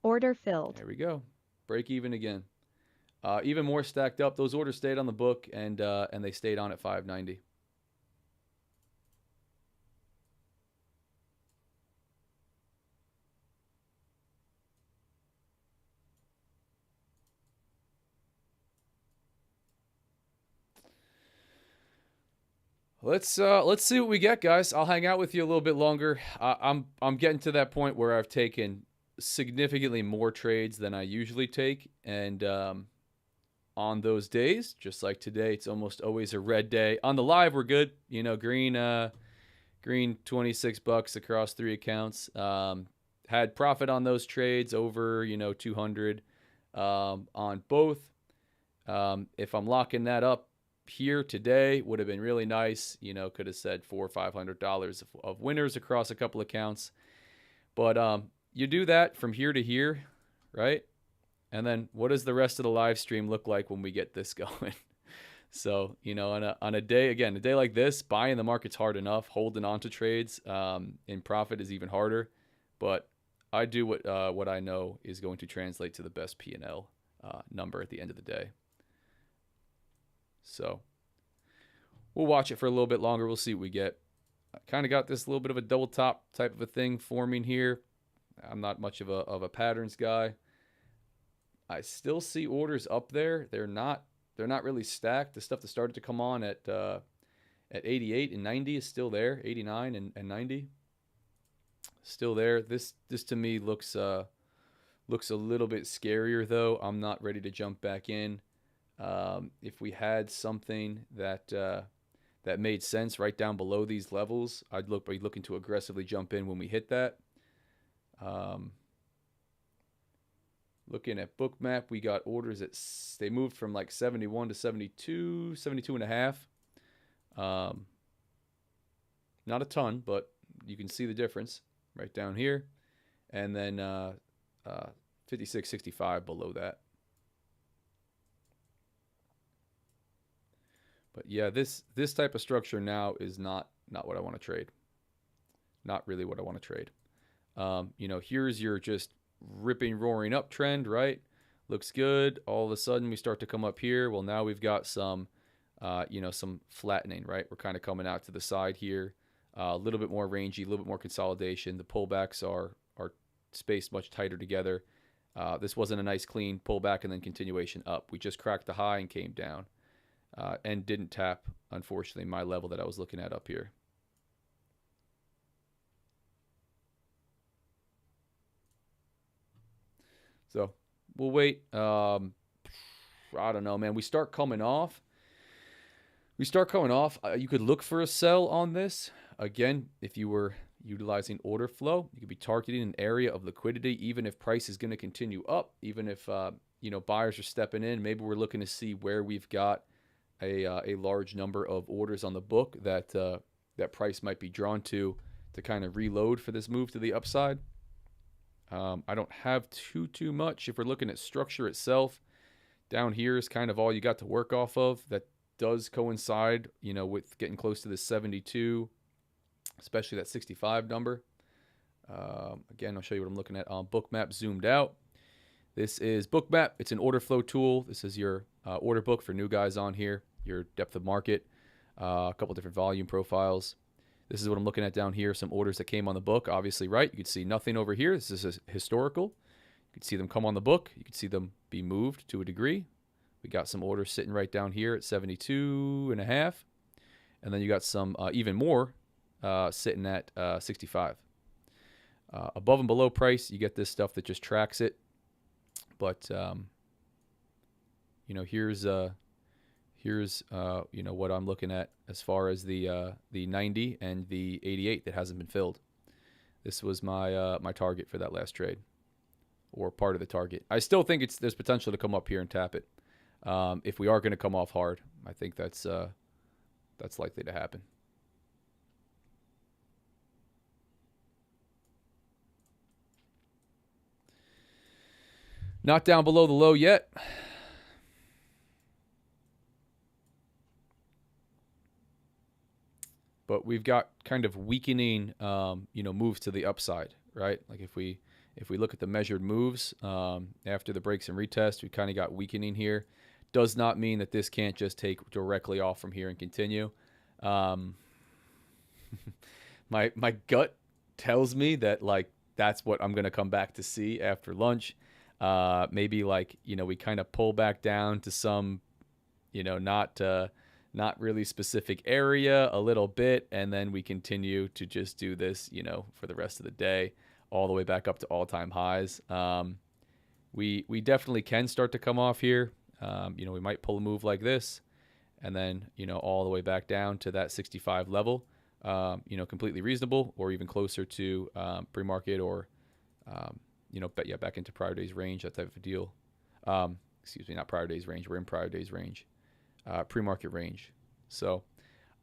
Order filled. There we go. Break even again. Even more stacked up. Those orders stayed on the book, and they stayed on at 590. Let's see what we get, guys. I'll hang out with you a little bit longer. I'm getting to that point where I've taken significantly more trades than I usually take, and on those days, just like today, it's almost always a red day. On the live, we're good. Green $26 across 3 accounts. Had profit on those trades over 200 on both. If I'm locking that up here today, would have been really nice. Could have said $400 or $500 of winners across a couple accounts. But you do that from here to here, right? And then what does the rest of the live stream look like when we get this going? So, on a day like this, buying the market's hard enough. Holding on to trades in profit is even harder. But I do what I know is going to translate to the best P&L number at the end of the day. So we'll watch it for a little bit longer. We'll see what we get. I kind of got this little bit of a double top type of a thing forming here. I'm not much of a patterns guy. I still see orders up there. They're not really stacked. The stuff that started to come on at 88 and 90 is still there. 89 and 90 still there. This to me looks a little bit scarier though. I'm not ready to jump back in. If we had something that made sense right down below these levels, I'd be looking to aggressively jump in when we hit that. Looking at Bookmap, we got orders they moved from like 71 to 72 and a half. Not a ton, but you can see the difference right down here. And then 56.65 below that. But yeah, this type of structure now is not what I want to trade. Not really what I want to trade. Here's your just ripping, roaring uptrend, right? Looks good. All of a sudden, we start to come up here. Well, now we've got some flattening, right? We're kind of coming out to the side here. A little bit more rangy, a little bit more consolidation. The pullbacks are spaced much tighter together. This wasn't a nice clean pullback and then continuation up. We just cracked the high and came down and didn't tap, unfortunately, my level that I was looking at up here. So we'll wait. I don't know, man. We start coming off. We start going off. You could look for a sell on this. Again, if you were utilizing order flow, you could be targeting an area of liquidity, even if price is going to continue up, even if buyers are stepping in. Maybe we're looking to see where we've got a large number of orders on the book that that price might be drawn to kind of reload for this move to the upside. I don't have too much. If we're looking at structure itself, down here is kind of all you got to work off of. That does coincide, with getting close to the 72, especially that 65 number. Again, I'll show you what I'm looking at on Bookmap zoomed out. This is Bookmap. It's an order flow tool. This is your order book for new guys on here, your depth of market, a couple different volume profiles. This is what I'm looking at down here, some orders that came on the book, obviously, right? You can see nothing over here. This is historical. You can see them come on the book. You can see them be moved to a degree. We got some orders sitting right down here at 72.5. And then you got some even more sitting at 65. Above and below price, you get this stuff that just tracks it. But, here's what I'm looking at as far as the 90 and the 88 that hasn't been filled. This was my my target for that last trade, or part of the target. I still think there's potential to come up here and tap it. If we are going to come off hard, I think that's likely to happen. Not down below the low yet. But we've got kind of weakening, moves to the upside, right? Like if we look at the measured moves after the breaks and retest, we kind of got weakening here. Does not mean that this can't just take directly off from here and continue. My gut tells me that that's what I'm gonna come back to see after lunch. Maybe we kind of pull back down to some, not really specific area a little bit, and then we continue to just do this, for the rest of the day, all the way back up to all-time highs. We definitely can start to come off here. We might pull a move like this, and then, all the way back down to that 65 level, completely reasonable, or even closer to pre-market, or, back into prior days range, that type of a deal. Excuse me, not prior days range. We're in prior days range. Pre-market range. So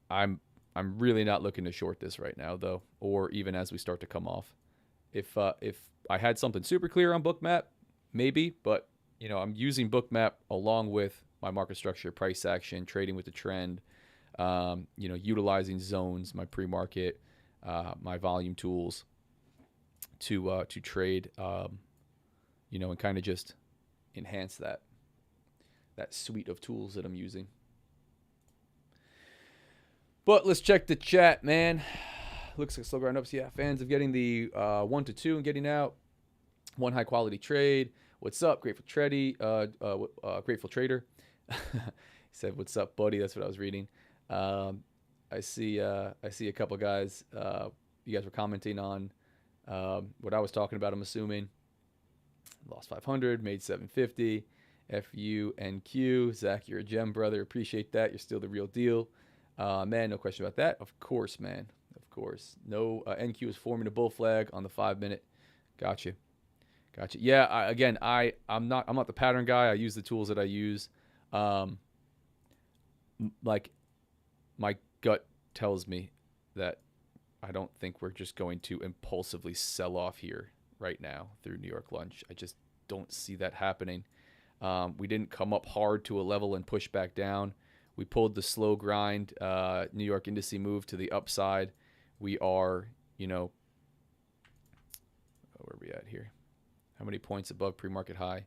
I'm really not looking to short this right now, though, or even as we start to come off. If I had something super clear on Bookmap, maybe, but I'm using Bookmap along with my market structure, price action, trading with the trend, utilizing zones, my pre-market, my volume tools to trade, and kind of just enhance that suite of tools that I'm using. But let's check the chat, man. Looks like slow grind ups. Yeah, fans of getting the 1 to 2 and getting out. One high quality trade. What's up, Grateful Grateful Trader? He said, "What's up, buddy?" That's what I was reading. I see a couple guys. You guys were commenting on what I was talking about. I'm assuming lost 500, made 750. FUNQ. Zach, you're a gem, brother. Appreciate that. You're still the real deal. Man, no question about that. Of course, man. Of course. No, NQ is forming a bull flag on the 5-minute. Gotcha. Yeah, I'm not the pattern guy. I use the tools that I use. My gut tells me that I don't think we're just going to impulsively sell off here right now through New York lunch. I just don't see that happening. We didn't come up hard to a level and push back down. We pulled the slow grind New York indice move to the upside. We are, where are we at here? How many points above pre-market high?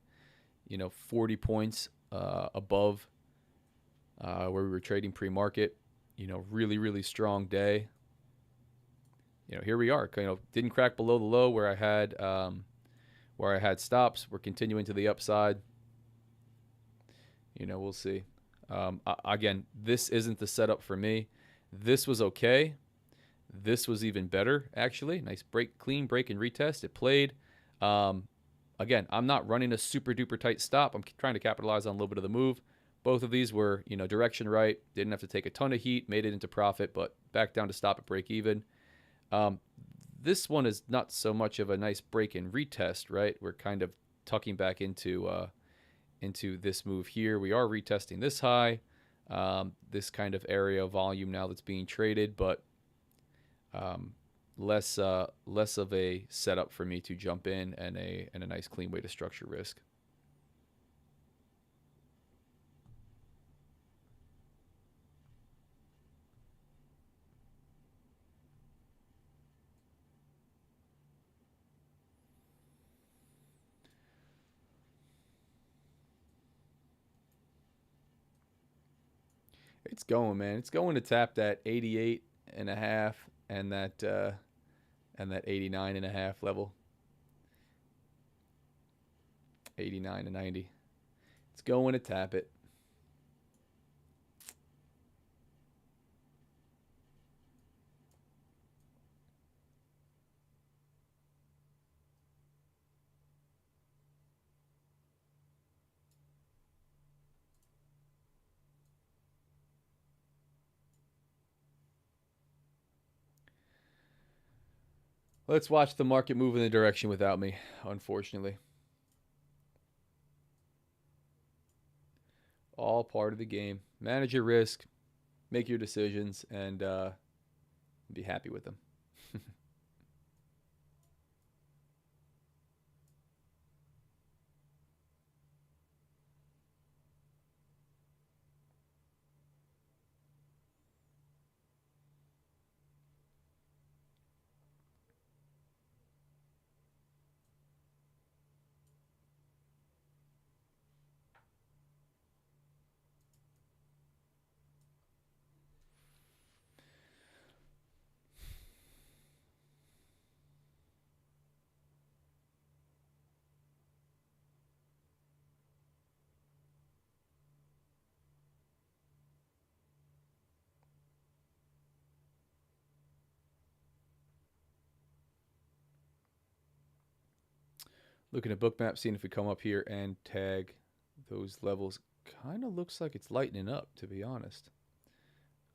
40 points above where we were trading pre-market. Really, really strong day. Here we are. Didn't crack below the low where I had stops. We're continuing to the upside. We'll see. Again, this isn't the setup for me. This was okay. This was even better, actually. Nice clean break and retest. It played. Again, I'm not running a super duper tight stop. I'm trying to capitalize on a little bit of the move. Both of these were, direction right. Didn't have to take a ton of heat, made it into profit, but back down to stop at break even. This one is not so much of a nice break and retest, right? We're kind of tucking back into this move here. We are retesting this high, this kind of area of volume now that's being traded, but less of a setup for me to jump in, and a nice clean way to structure risk. It's going, man. It's going to tap that 88 and a half and that 89 and a half level. 89 to 90. It's going to tap it. Let's watch the market move in the direction without me, unfortunately. All part of the game. Manage your risk, make your decisions, and be happy with them. Looking at bookmap, seeing if we come up here and tag those levels. Kind of looks like it's lightening up, to be honest.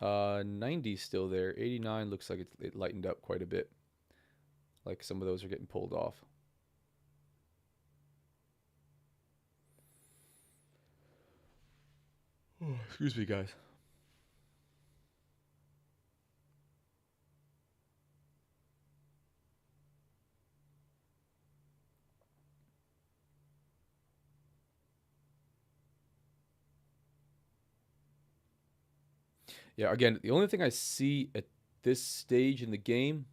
90 still there. 89 looks like it lightened up quite a bit. Like some of those are getting pulled off. Oh, excuse me, guys. Yeah, again, the only thing I see at this stage in the game,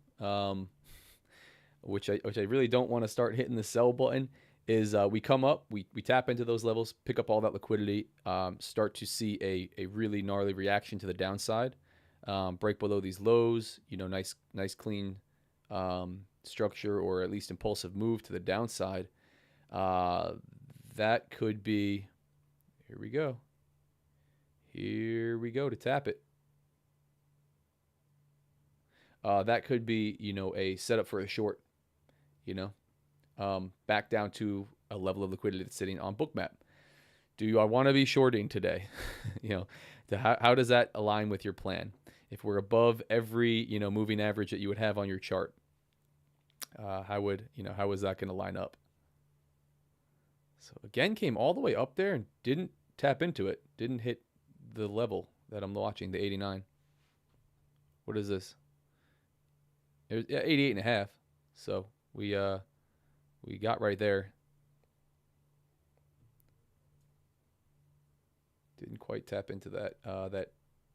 which I really don't want to start hitting the sell button, is we come up, we tap into those levels, pick up all that liquidity, start to see a really gnarly reaction to the downside, break below these lows, nice clean structure, or at least impulsive move to the downside. That could be, here we go to tap it. That could be, a setup for a short, back down to a level of liquidity that's sitting on bookmap. Do I want to be shorting today? How does that align with your plan? If we're above every, moving average that you would have on your chart, how is that going to line up? So again, came all the way up there and didn't tap into it. Didn't hit the level that I'm watching, the 89. What is this? It was 88 and a half. So we got right there. Didn't quite tap into that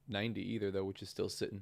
90 either, though, which is still sitting.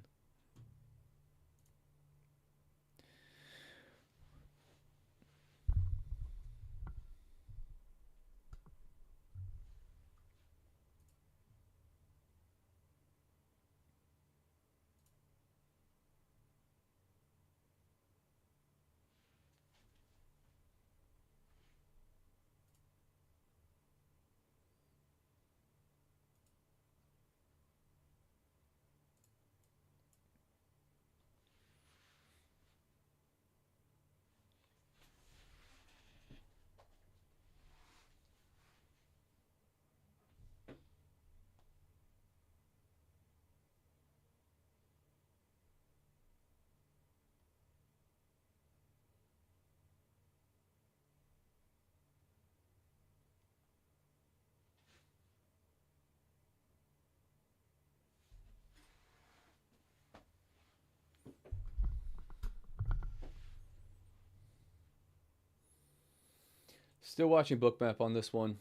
Still watching Bookmap on this one.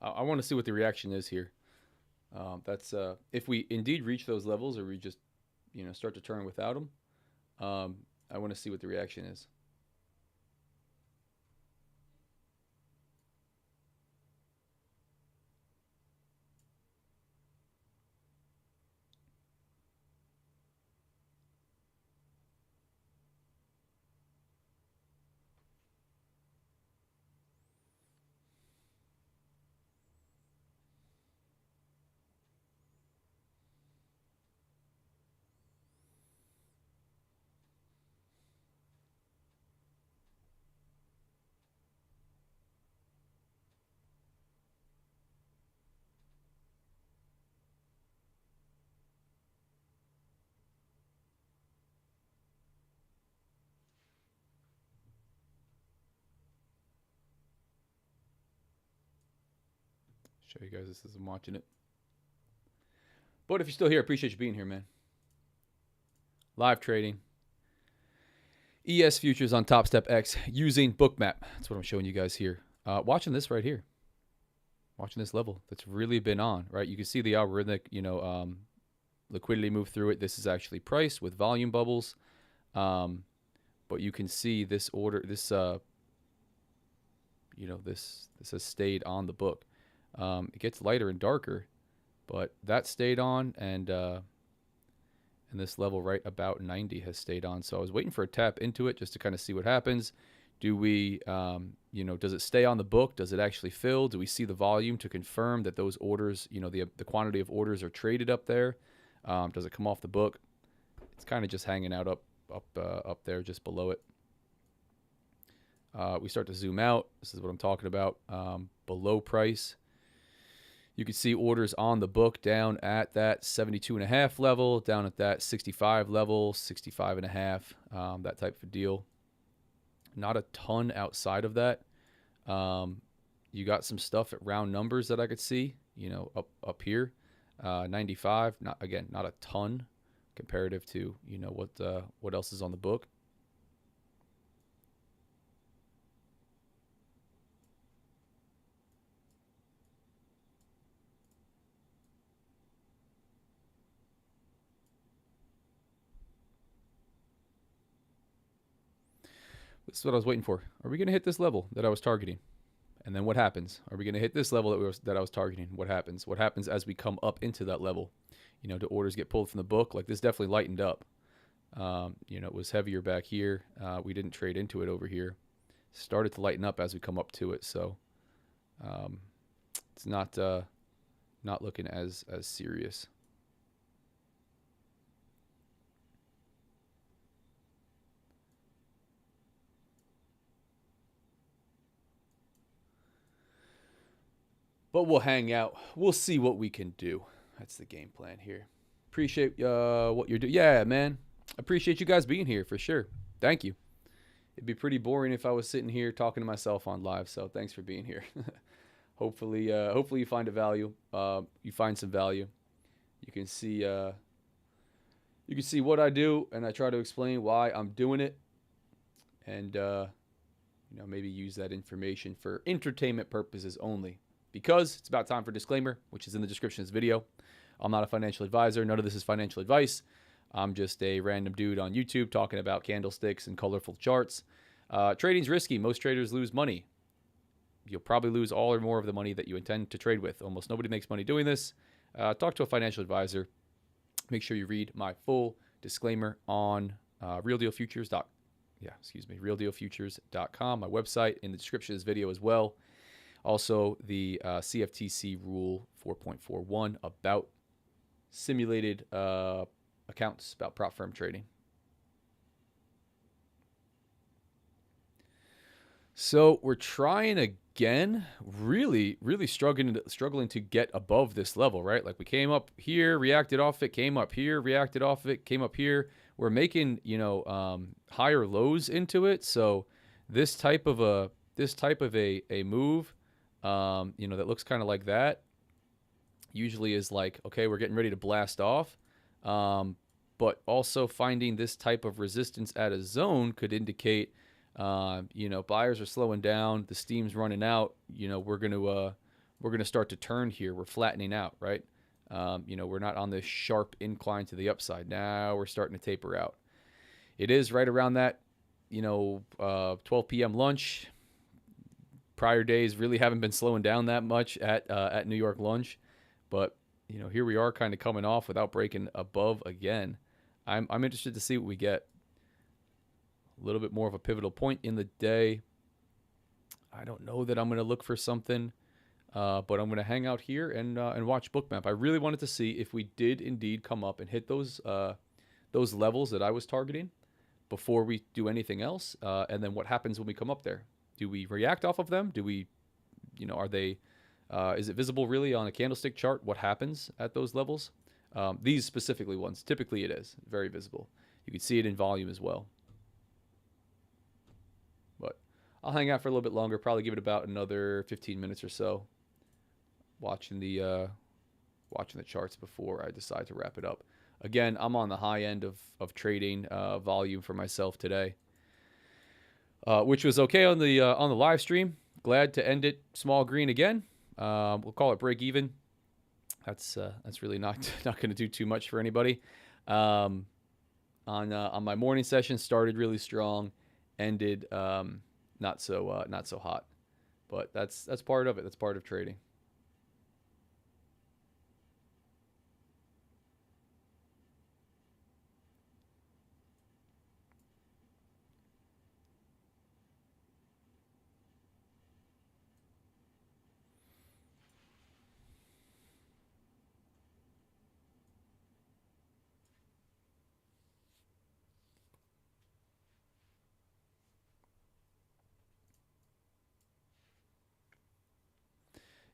I want to see what the reaction is here. That's if we indeed reach those levels, or we just start to turn without them. I want to see what the reaction is. Show you guys this as I'm watching it. But if you're still here, appreciate you being here, man. Live trading. ES futures on Top Step X using Bookmap. That's what I'm showing you guys here. Watching this right here. Watching this level that's really been on, right? You can see the algorithmic, liquidity move through it. This is actually priced with volume bubbles. But you can see this order, this has stayed on the book. It gets lighter and darker, but that stayed on, and this level right about 90 has stayed on. So I was waiting for a tap into it just to kind of see what happens. Do we, does it stay on the book? Does it actually fill? Do we see the volume to confirm that those orders, the quantity of orders are traded up there? Does it come off the book? It's kind of just hanging out up there just below it. We start to zoom out. This is what I'm talking about. Below price. You can see orders on the book down at that 72.5 level, down at that 65 level, 65.5, that type of deal. Not a ton outside of that. You got some stuff at round numbers that I could see, up here, 95. Not a ton comparative to what else is on the book. This is what I was waiting for. Are we going to hit this level that I was targeting? And then what happens? Are we going to hit this level that I was targeting? What happens? What happens as we come up into that level? Do orders get pulled from the book? Like, this definitely lightened up. It was heavier back here. We didn't trade into it over here. Started to lighten up as we come up to it. So it's not looking as serious. But we'll hang out. We'll see what we can do. That's the game plan here. Appreciate what you're doing. Yeah, man. Appreciate you guys being here for sure. Thank you. It'd be pretty boring if I was sitting here talking to myself on live. So thanks for being here. Hopefully you find a value. You find some value. You can see what I do, and I try to explain why I'm doing it, and maybe use that information for entertainment purposes only. Because it's about time for disclaimer, which is in the description of this video. I'm not a financial advisor. None of this is financial advice. I'm just a random dude on YouTube talking about candlesticks and colorful charts. Trading's risky. Most traders lose money. You'll probably lose all or more of the money that you intend to trade with. Almost nobody makes money doing this. Talk to a financial advisor. Make sure you read my full disclaimer on realdealfutures.com, my website, in the description of this video as well. Also, the CFTC Rule 4.41 about simulated accounts, about prop firm trading. So we're trying again, really struggling to get above this level, right? Like, we came up here, reacted off it, came up here, reacted off it, came up here. We're making, higher lows into it. So this type of a move, that looks kind of like that, usually is like, okay, we're getting ready to blast off. But also finding this type of resistance at a zone could indicate Buyers are slowing down. The steam's running out. We're gonna start to turn here. We're flattening out, right? We're not on this sharp incline to the upside. Now we're starting to taper out. It is right around that, 12 p.m. lunch. Prior days really haven't been slowing down that much at New York lunch, but here we are, kind of coming off without breaking above again. I'm interested to see what we get. A little bit more of a pivotal point in the day. I don't know that I'm going to look for something, but I'm going to hang out here and watch Bookmap. I really wanted to see if we did indeed come up and hit those levels that I was targeting before we do anything else, and then what happens when we come up there. Do we react off of them? Do we, are they, is it visible really on a candlestick chart what happens at those levels? These specifically ones, typically it is very visible. You can see it in volume as well. But I'll hang out for a little bit longer, probably give it about another 15 minutes or so, watching the charts before I decide to wrap it up. Again, I'm on the high end of trading volume for myself today. Which was okay on the live stream. Glad to end it small green again. We'll call it break even. That's really not going to do too much for anybody. On my morning session, started really strong, ended not so hot, but that's part of it. That's part of trading.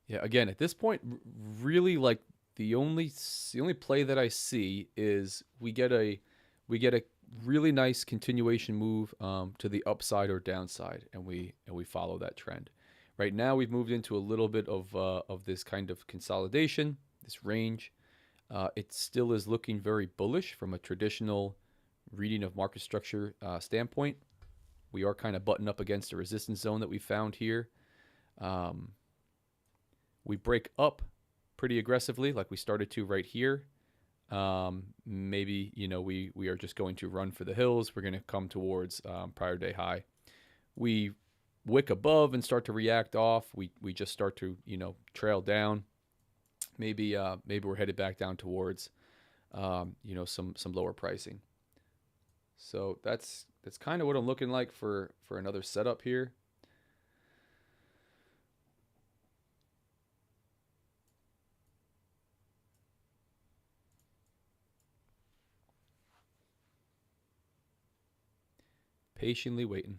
Yeah, again, at this point, really like the only play that I see is we get a really nice continuation move to the upside or downside, and we follow that trend. Right now, we've moved into a little bit of this kind of consolidation, this range. It still is looking very bullish from a traditional reading of market structure standpoint. We are kind of buttoned up against a resistance zone that we found here. We break up pretty aggressively, like we started to right here. Maybe, we are just going to run for the hills. We're going to come towards prior day high. We wick above and start to react off. We just start to, trail down. Maybe we're headed back down towards, some lower pricing. So that's kind of what I'm looking like for another setup here. Patiently waiting.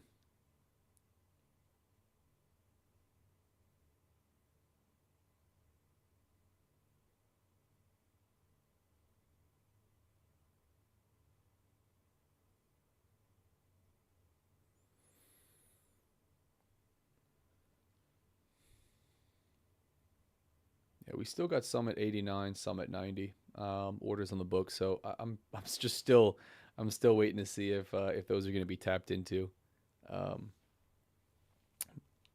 Yeah, we still got some at 89, some at 90 orders on the book. So I'm still waiting to see if those are going to be tapped into, and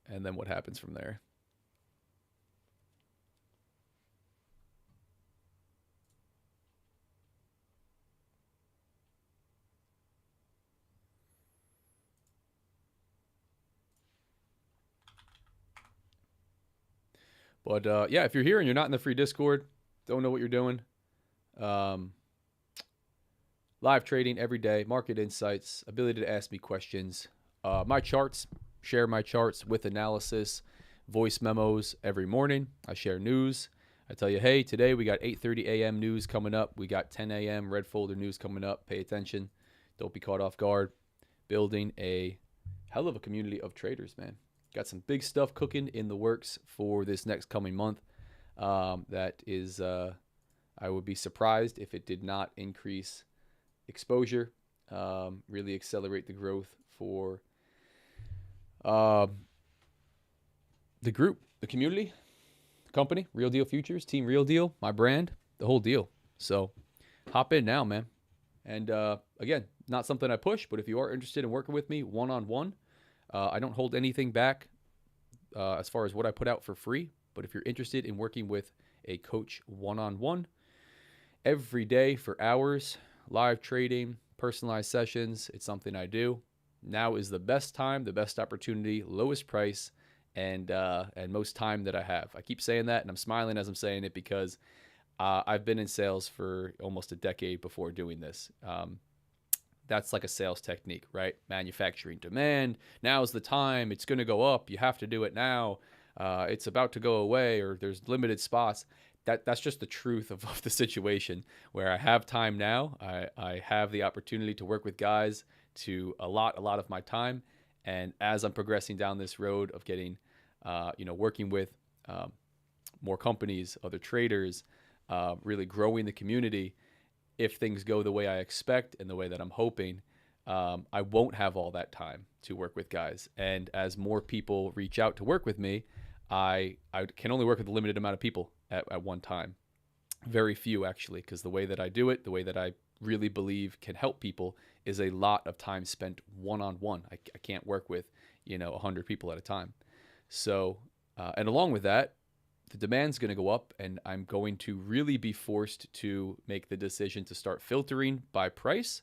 then what happens from there. But yeah, if you're here and you're not in the free Discord, don't know what you're doing. Live trading every day, market insights, ability to ask me questions. My charts, share my charts with analysis, voice memos every morning. I share news. I tell you, hey, today we got 8:30 a.m. news coming up. We got 10 a.m. red folder news coming up. Pay attention. Don't be caught off guard. Building a hell of a community of traders, man. Got some big stuff cooking in the works for this next coming month. That is, I would be surprised if it did not increase exposure, really accelerate the growth for the group, the community, the company, Real Deal Futures, Team Real Deal, my brand, the whole deal. So hop in now, man. And again, not something I push, but if you are interested in working with me one-on-one, I don't hold anything back as far as what I put out for free. But if you're interested in working with a coach one-on-one every day for hours, live trading, personalized sessions, it's something I do. Now is the best time, the best opportunity, lowest price, and most time that I have. I keep saying that, and I'm smiling as I'm saying it because I've been in sales for almost a decade before doing this. That's like a sales technique, right? Manufacturing demand. Now's the time. It's going to go up. You have to do it now. It's about to go away, or there's limited spots. That's just the truth of the situation where I have time now. I have the opportunity to work with guys to a lot of my time. And as I'm progressing down this road of getting, working with more companies, other traders, really growing the community, if things go the way I expect and the way that I'm hoping, I won't have all that time to work with guys. And as more people reach out to work with me, I can only work with a limited amount of people at one time. Very few, actually, because the way that I do it, the way that I really believe can help people is a lot of time spent one-on-one. I can't work with, 100 people at a time. So, and along with that, the demand's going to go up, and I'm going to really be forced to make the decision to start filtering by price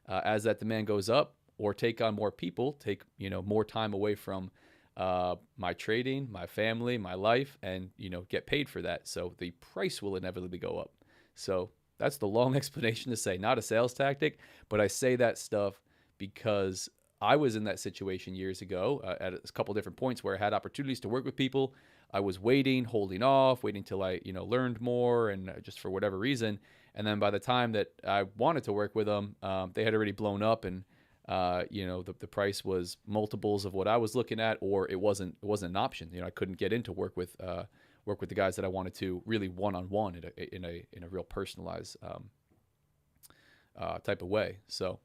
as that demand goes up, or take on more people, take more time away from my trading, my family, my life, and get paid for that. So the price will inevitably go up. So that's the long explanation to say, not a sales tactic, but I say that stuff because I was in that situation years ago at a couple different points where I had opportunities to work with people. I was waiting, holding off, waiting till I, learned more, and just for whatever reason. And then by the time that I wanted to work with them, they had already blown up, and the price was multiples of what I was looking at, or it wasn't an option. I couldn't get into work with the guys that I wanted to really one-on-one in a real personalized type of way. So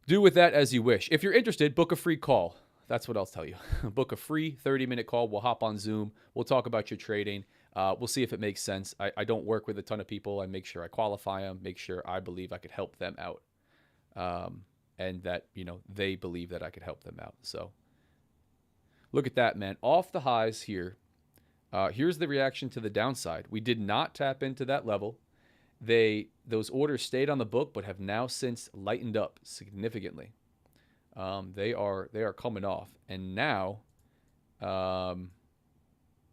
do with that as you wish. If you're interested, book a free call. That's what I'll tell you. Book a free 30-minute call. We'll hop on Zoom. We'll talk about your trading. We'll see if it makes sense. I don't work with a ton of people. I make sure I qualify them, make sure I believe I could help them out, and that they believe that I could help them out. So look at that, man. Off the highs here. Here's the reaction to the downside. We did not tap into that level. Those orders stayed on the book, but have now since lightened up significantly. They are coming off, and now below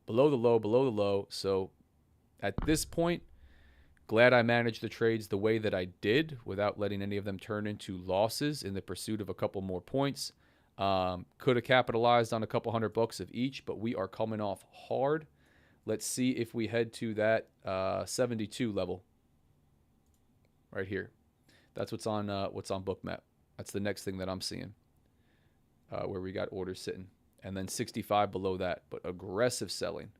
the low. So at this point, glad I managed the trades the way that I did without letting any of them turn into losses in the pursuit of a couple more points. Could have capitalized on a couple $100 of each, but we are coming off hard. Let's see if we head to that 72 level right here. That's what's on Bookmap. That's the next thing that I'm seeing, where we got orders sitting. And then 65 below that, but aggressive selling,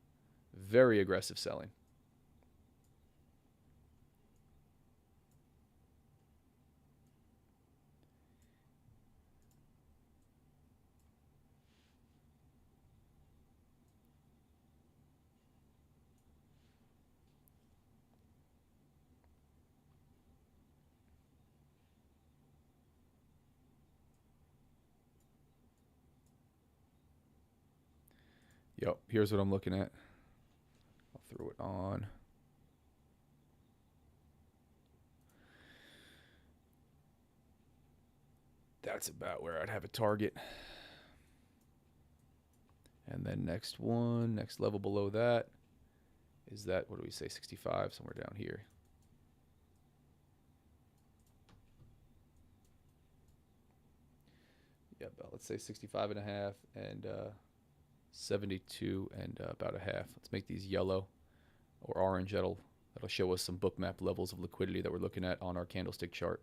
very aggressive selling. Yep, here's what I'm looking at. I'll throw it on. That's about where I'd have a target. And then next level below that is that, what do we say, 65, somewhere down here. Yep, let's say 65 and a half and 72 and about a half. Let's make these yellow or orange. That'll show us some Bookmap levels of liquidity that we're looking at on our candlestick chart.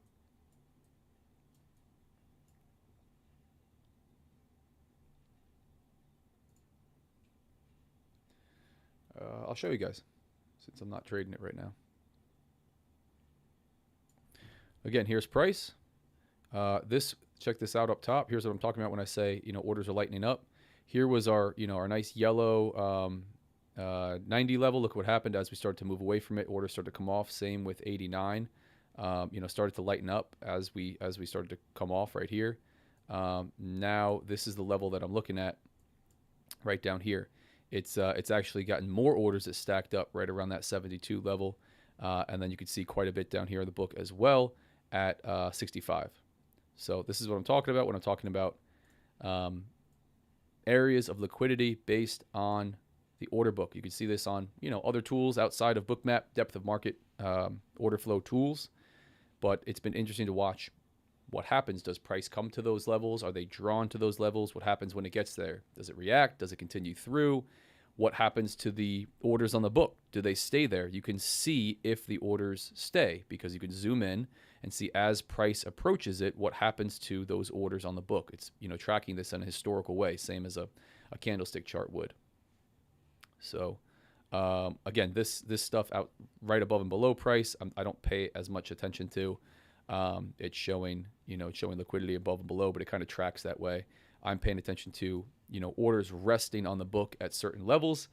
I'll show you guys since I'm not trading it right now. Again, here's price. Check this out up top. Here's what I'm talking about when I say orders are lightening up. Here was our our nice yellow 90 level. Look what happened as we started to move away from it. Orders started to come off. Same with 89. Started to lighten up as we started to come off right here. Now this is the level that I'm looking at right down here. It's actually gotten more orders that stacked up right around that 72 level, and then you can see quite a bit down here in the book as well at 65. So this is what I'm talking about when I'm talking about areas of liquidity based on the order book. You can see this on other tools outside of Bookmap, depth of market, order flow tools, but it's been interesting to watch what happens. Does price come to those levels? Are they drawn to those levels? What happens when it gets there? Does it react? Does it continue through? What happens to the orders on the book? Do they stay there? You can see if the orders stay because you can zoom in and see as price approaches it, what happens to those orders on the book. It's tracking this in a historical way, same as a candlestick chart would. So again, this stuff out right above and below price, I don't pay as much attention to. It's showing liquidity above and below, but it kind of tracks that way. I'm paying attention to orders resting on the book at certain levels.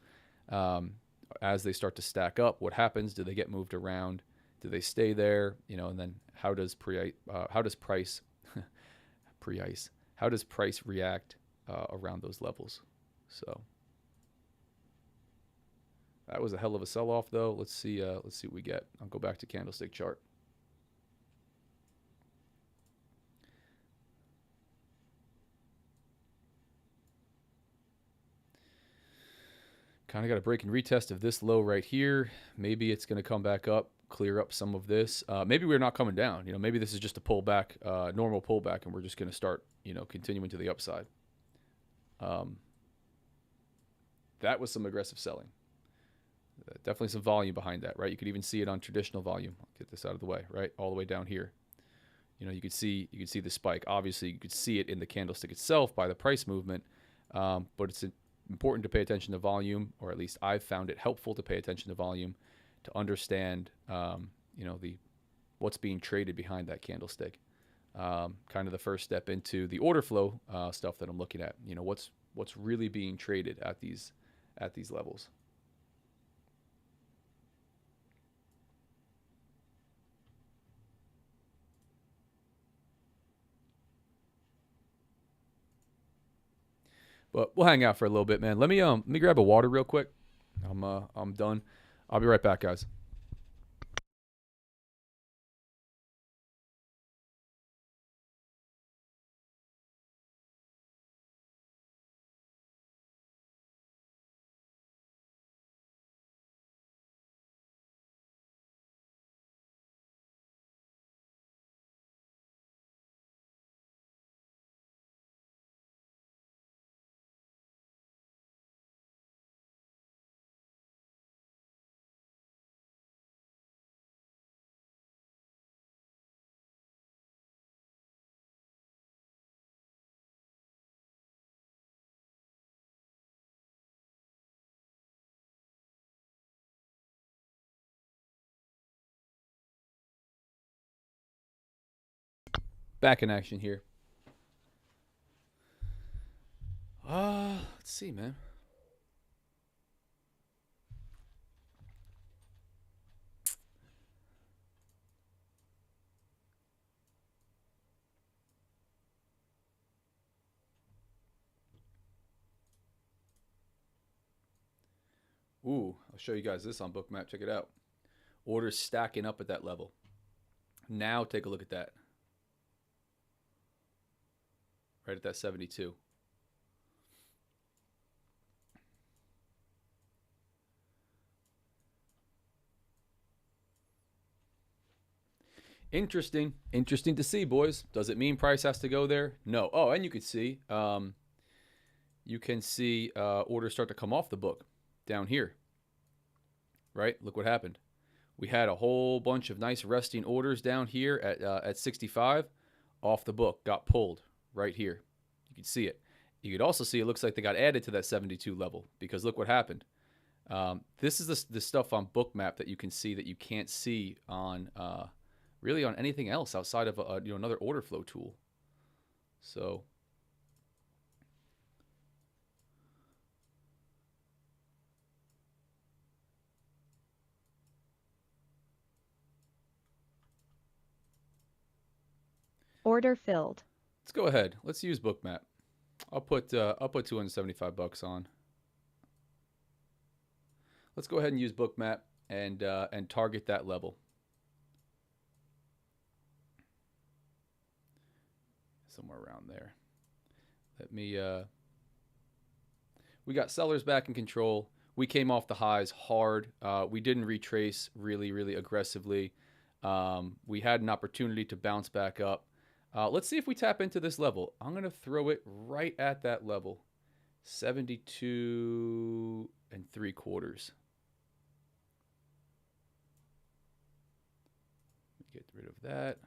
As they start to stack up, what happens? Do they get moved around? Do they stay there? And then how does price react around those levels? So that was a hell of a sell-off, though. Let's see what we get. I'll go back to candlestick chart. Kind of got a break and retest of this low right here. Maybe it's going to come back up, clear up some of this. Maybe we're not coming down. Maybe this is just a pullback, normal pullback, and we're just going to start, continuing to the upside. That was some aggressive selling. Definitely some volume behind that, right? You could even see it on traditional volume. I'll get this out of the way, right? All the way down here. You could see the spike. Obviously, you could see it in the candlestick itself by the price movement, but it's important to pay attention to volume, or at least I've found it helpful to pay attention to volume to understand, what's being traded behind that candlestick. Kind of the first step into the order flow stuff that I'm looking at. What's really being traded at these levels. But we'll hang out for a little bit, man. Let me grab a water real quick. I'm done. I'll be right back, guys. Back in action here. Let's see, man. Ooh, I'll show you guys this on Bookmap. Check it out. Orders stacking up at that level. Now take a look at that. Right at that 72. Interesting to see, boys. Does it mean price has to go there? No. Oh, and you can see orders start to come off the book down here. Right? Look what happened. We had a whole bunch of nice resting orders down here at 65 off the book, got pulled right here. You can see it. You could also see it looks like they got added to that 72 level because look what happened. This is the stuff on Bookmap that you can see that you can't see on really on anything else outside of another order flow tool. So Order filled. Let's go ahead. Let's use Bookmap. I'll put $275 on. Let's go ahead and use Bookmap and target that level. Somewhere around there. Let me we got sellers back in control. We came off the highs hard. We didn't retrace really aggressively. We had an opportunity to bounce back up. Let's see if we tap into this level. I'm going to throw it right at that level. 72 3/4. Get rid of that.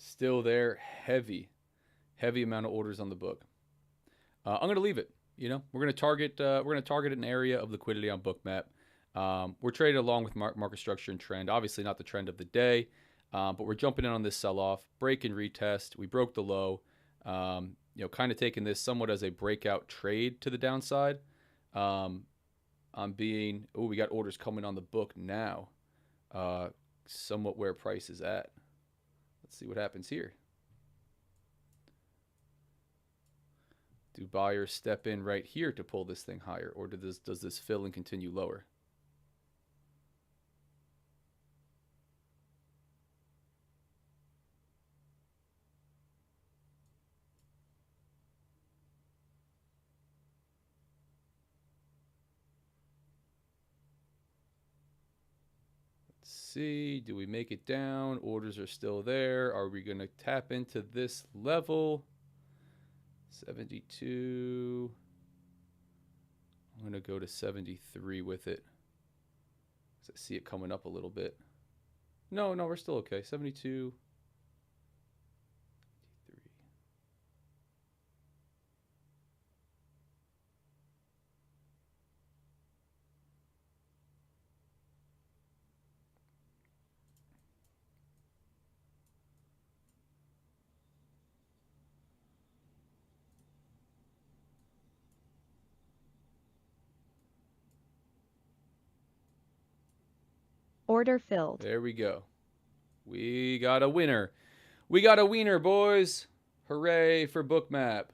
Still there, heavy amount of orders on the book. I'm going to leave it. We're going to target an area of liquidity on Bookmap. We're trading along with market structure and trend. Obviously not the trend of the day, but we're jumping in on this sell-off, break and retest. We broke the low. Kind of taking this somewhat as a breakout trade to the downside. We got orders coming on the book now. Somewhat where price is at. Let's see what happens here. Do buyers step in right here to pull this thing higher, or does this fill and continue lower? See, do we make it down? Orders are still there. Are we going to tap into this level? 72. I'm going to go to 73 with it. I see it coming up a little bit. No, we're still okay. 72. 73. Order filled. There we go. We got a winner. We got a wiener, boys. Hooray for Bookmap.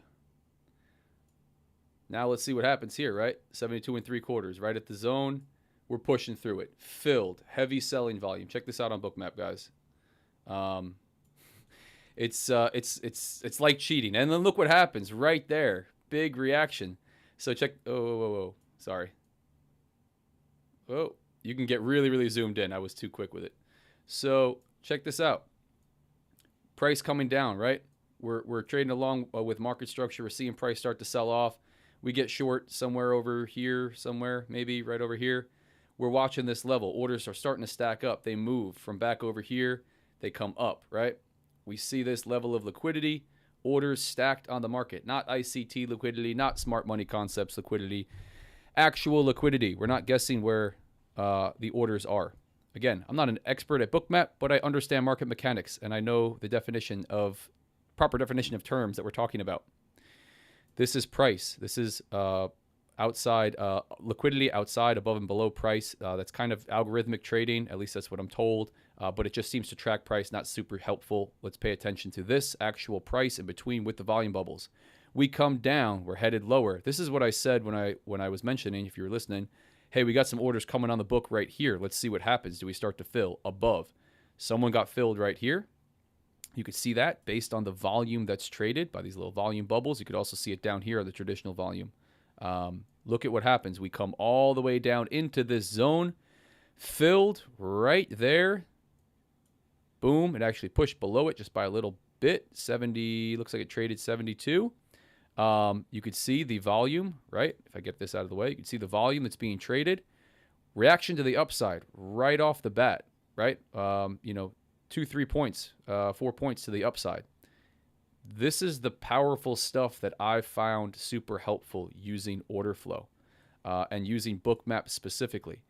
Now let's see what happens here, right? 72 3/4, right at the zone. We're pushing through it. Filled. Heavy selling volume. Check this out on Bookmap, guys. It's like cheating. And then look what happens right there. Big reaction. So check. Oh. Sorry. Oh. You can get really zoomed in. I was too quick with it. So check this out. Price coming down, right? We're trading along with market structure. We're seeing price start to sell off. We get short somewhere over here, somewhere, maybe right over here. We're watching this level. Orders are starting to stack up. They move from back over here. They come up, right? We see this level of liquidity. Orders stacked on the market. Not ICT liquidity, not smart money concepts liquidity. Actual liquidity. We're not guessing where the orders are. Again, I'm not an expert at Bookmap, but I understand market mechanics and I know the proper definition of terms that we're talking about. This is price. This is outside liquidity, outside, above and below price. That's kind of algorithmic trading. At least that's what I'm told. But it just seems to track price, not super helpful. Let's pay attention to this actual price in between with the volume bubbles. We come down. We're headed lower. This is what I said when I was mentioning, if you were listening, hey, we got some orders coming on the book right here. Let's see what happens. Do we start to fill above? Someone got filled right here. You could see that based on the volume that's traded by these little volume bubbles. You could also see it down here on the traditional volume. Look at what happens. We come all the way down into this zone. Filled right there. Boom. It actually pushed below it just by a little bit. 70, looks like it traded 72. You could see the volume, right? If I get this out of the way, you can see the volume that's being traded. Reaction to the upside right off the bat, right? 2-3 points, 4 points to the upside. This is the powerful stuff that I found super helpful using order flow and using Bookmap specifically.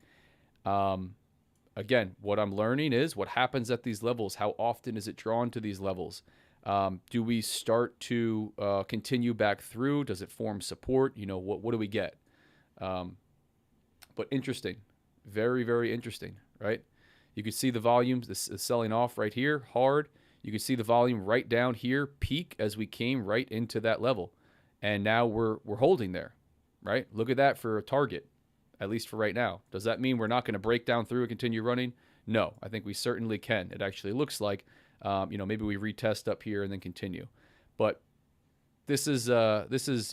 Again, what I'm learning is what happens at these levels. How often is it drawn to these levels? Do we start to continue back through? Does it form support? What do we get? But interesting. Very, very interesting, right? You can see the volumes, this is selling off right here, hard. You can see the volume right down here, peak as we came right into that level. And now we're holding there, right? Look at that for a target, at least for right now. Does that mean we're not going to break down through and continue running? No, I think we certainly can. It actually looks like, maybe we retest up here and then continue. But this is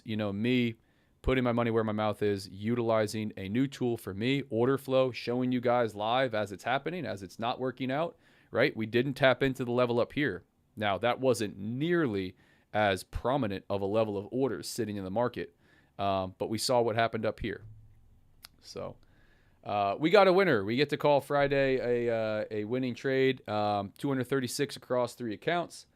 me putting my money where my mouth is, utilizing a new tool for me, order flow, showing you guys live as it's happening, as it's not working out, right? We didn't tap into the level up here. Now, that wasn't nearly as prominent of a level of orders sitting in the market, but we saw what happened up here. So we got a winner. We get to call Friday a winning trade, 236 across 3 accounts.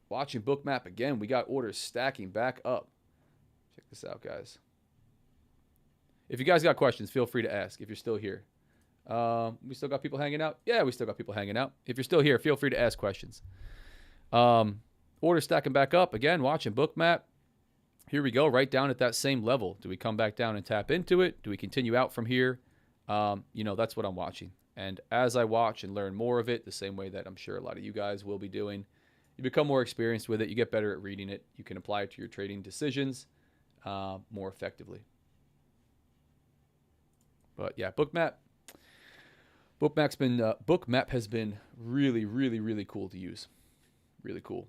Watching Bookmap again, we got orders stacking back up. Check this out, guys. If you guys got questions, feel free to ask if you're still here. We still got people hanging out? Yeah, we still got people hanging out. If you're still here, feel free to ask questions. Orders stacking back up. Again, watching Bookmap. Here we go, right down at that same level. Do we come back down and tap into it? Do we continue out from here? That's what I'm watching. And as I watch and learn more of it, the same way that I'm sure a lot of you guys will be doing, you become more experienced with it. You get better at reading it. You can apply it to your trading decisions more effectively. But yeah, Bookmap has been really, really, really cool to use. Really cool.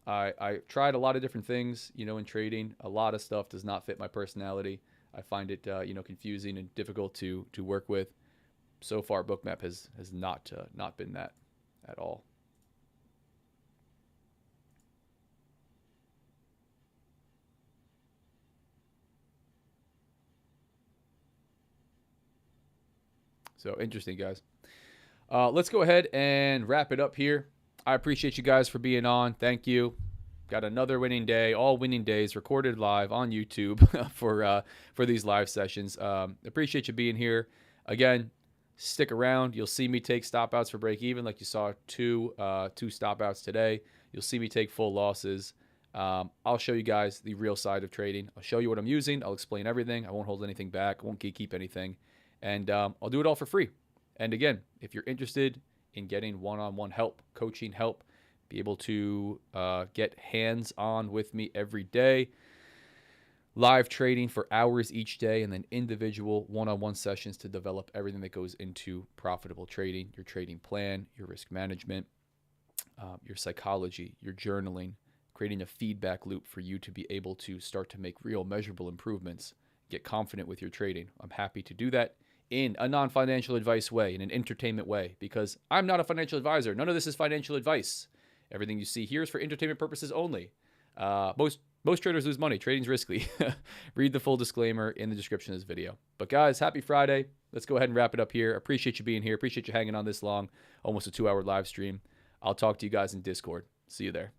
I tried a lot of different things, in trading. A lot of stuff does not fit my personality. I find it, confusing and difficult to work with. So far, Bookmap has not been that at all. So interesting, guys. Let's go ahead and wrap it up here. I appreciate you guys for being on. Thank you. Got another winning day, all winning days recorded live on YouTube for these live sessions. Appreciate you being here. Again, stick around. You'll see me take stop outs for break even, like you saw two stop outs today. You'll see me take full losses. I'll show you guys the real side of trading. I'll show you what I'm using. I'll explain everything. I won't hold anything back. I won't keep anything. And I'll do it all for free. And again, if you're interested in getting one-on-one help, coaching help, be able to get hands-on with me every day, live trading for hours each day, and then individual one-on-one sessions to develop everything that goes into profitable trading, your trading plan, your risk management, your psychology, your journaling, creating a feedback loop for you to be able to start to make real measurable improvements, get confident with your trading. I'm happy to do that in a non-financial advice way, in an entertainment way, because I'm not a financial advisor. None of this is financial advice. Everything you see here is for entertainment purposes only. Most traders lose money. Trading's risky. Read the full disclaimer in the description of this video. But guys, happy Friday. Let's go ahead and wrap it up here. Appreciate you being here. Appreciate you hanging on this long. Almost a 2-hour live stream. I'll talk to you guys in Discord. See you there.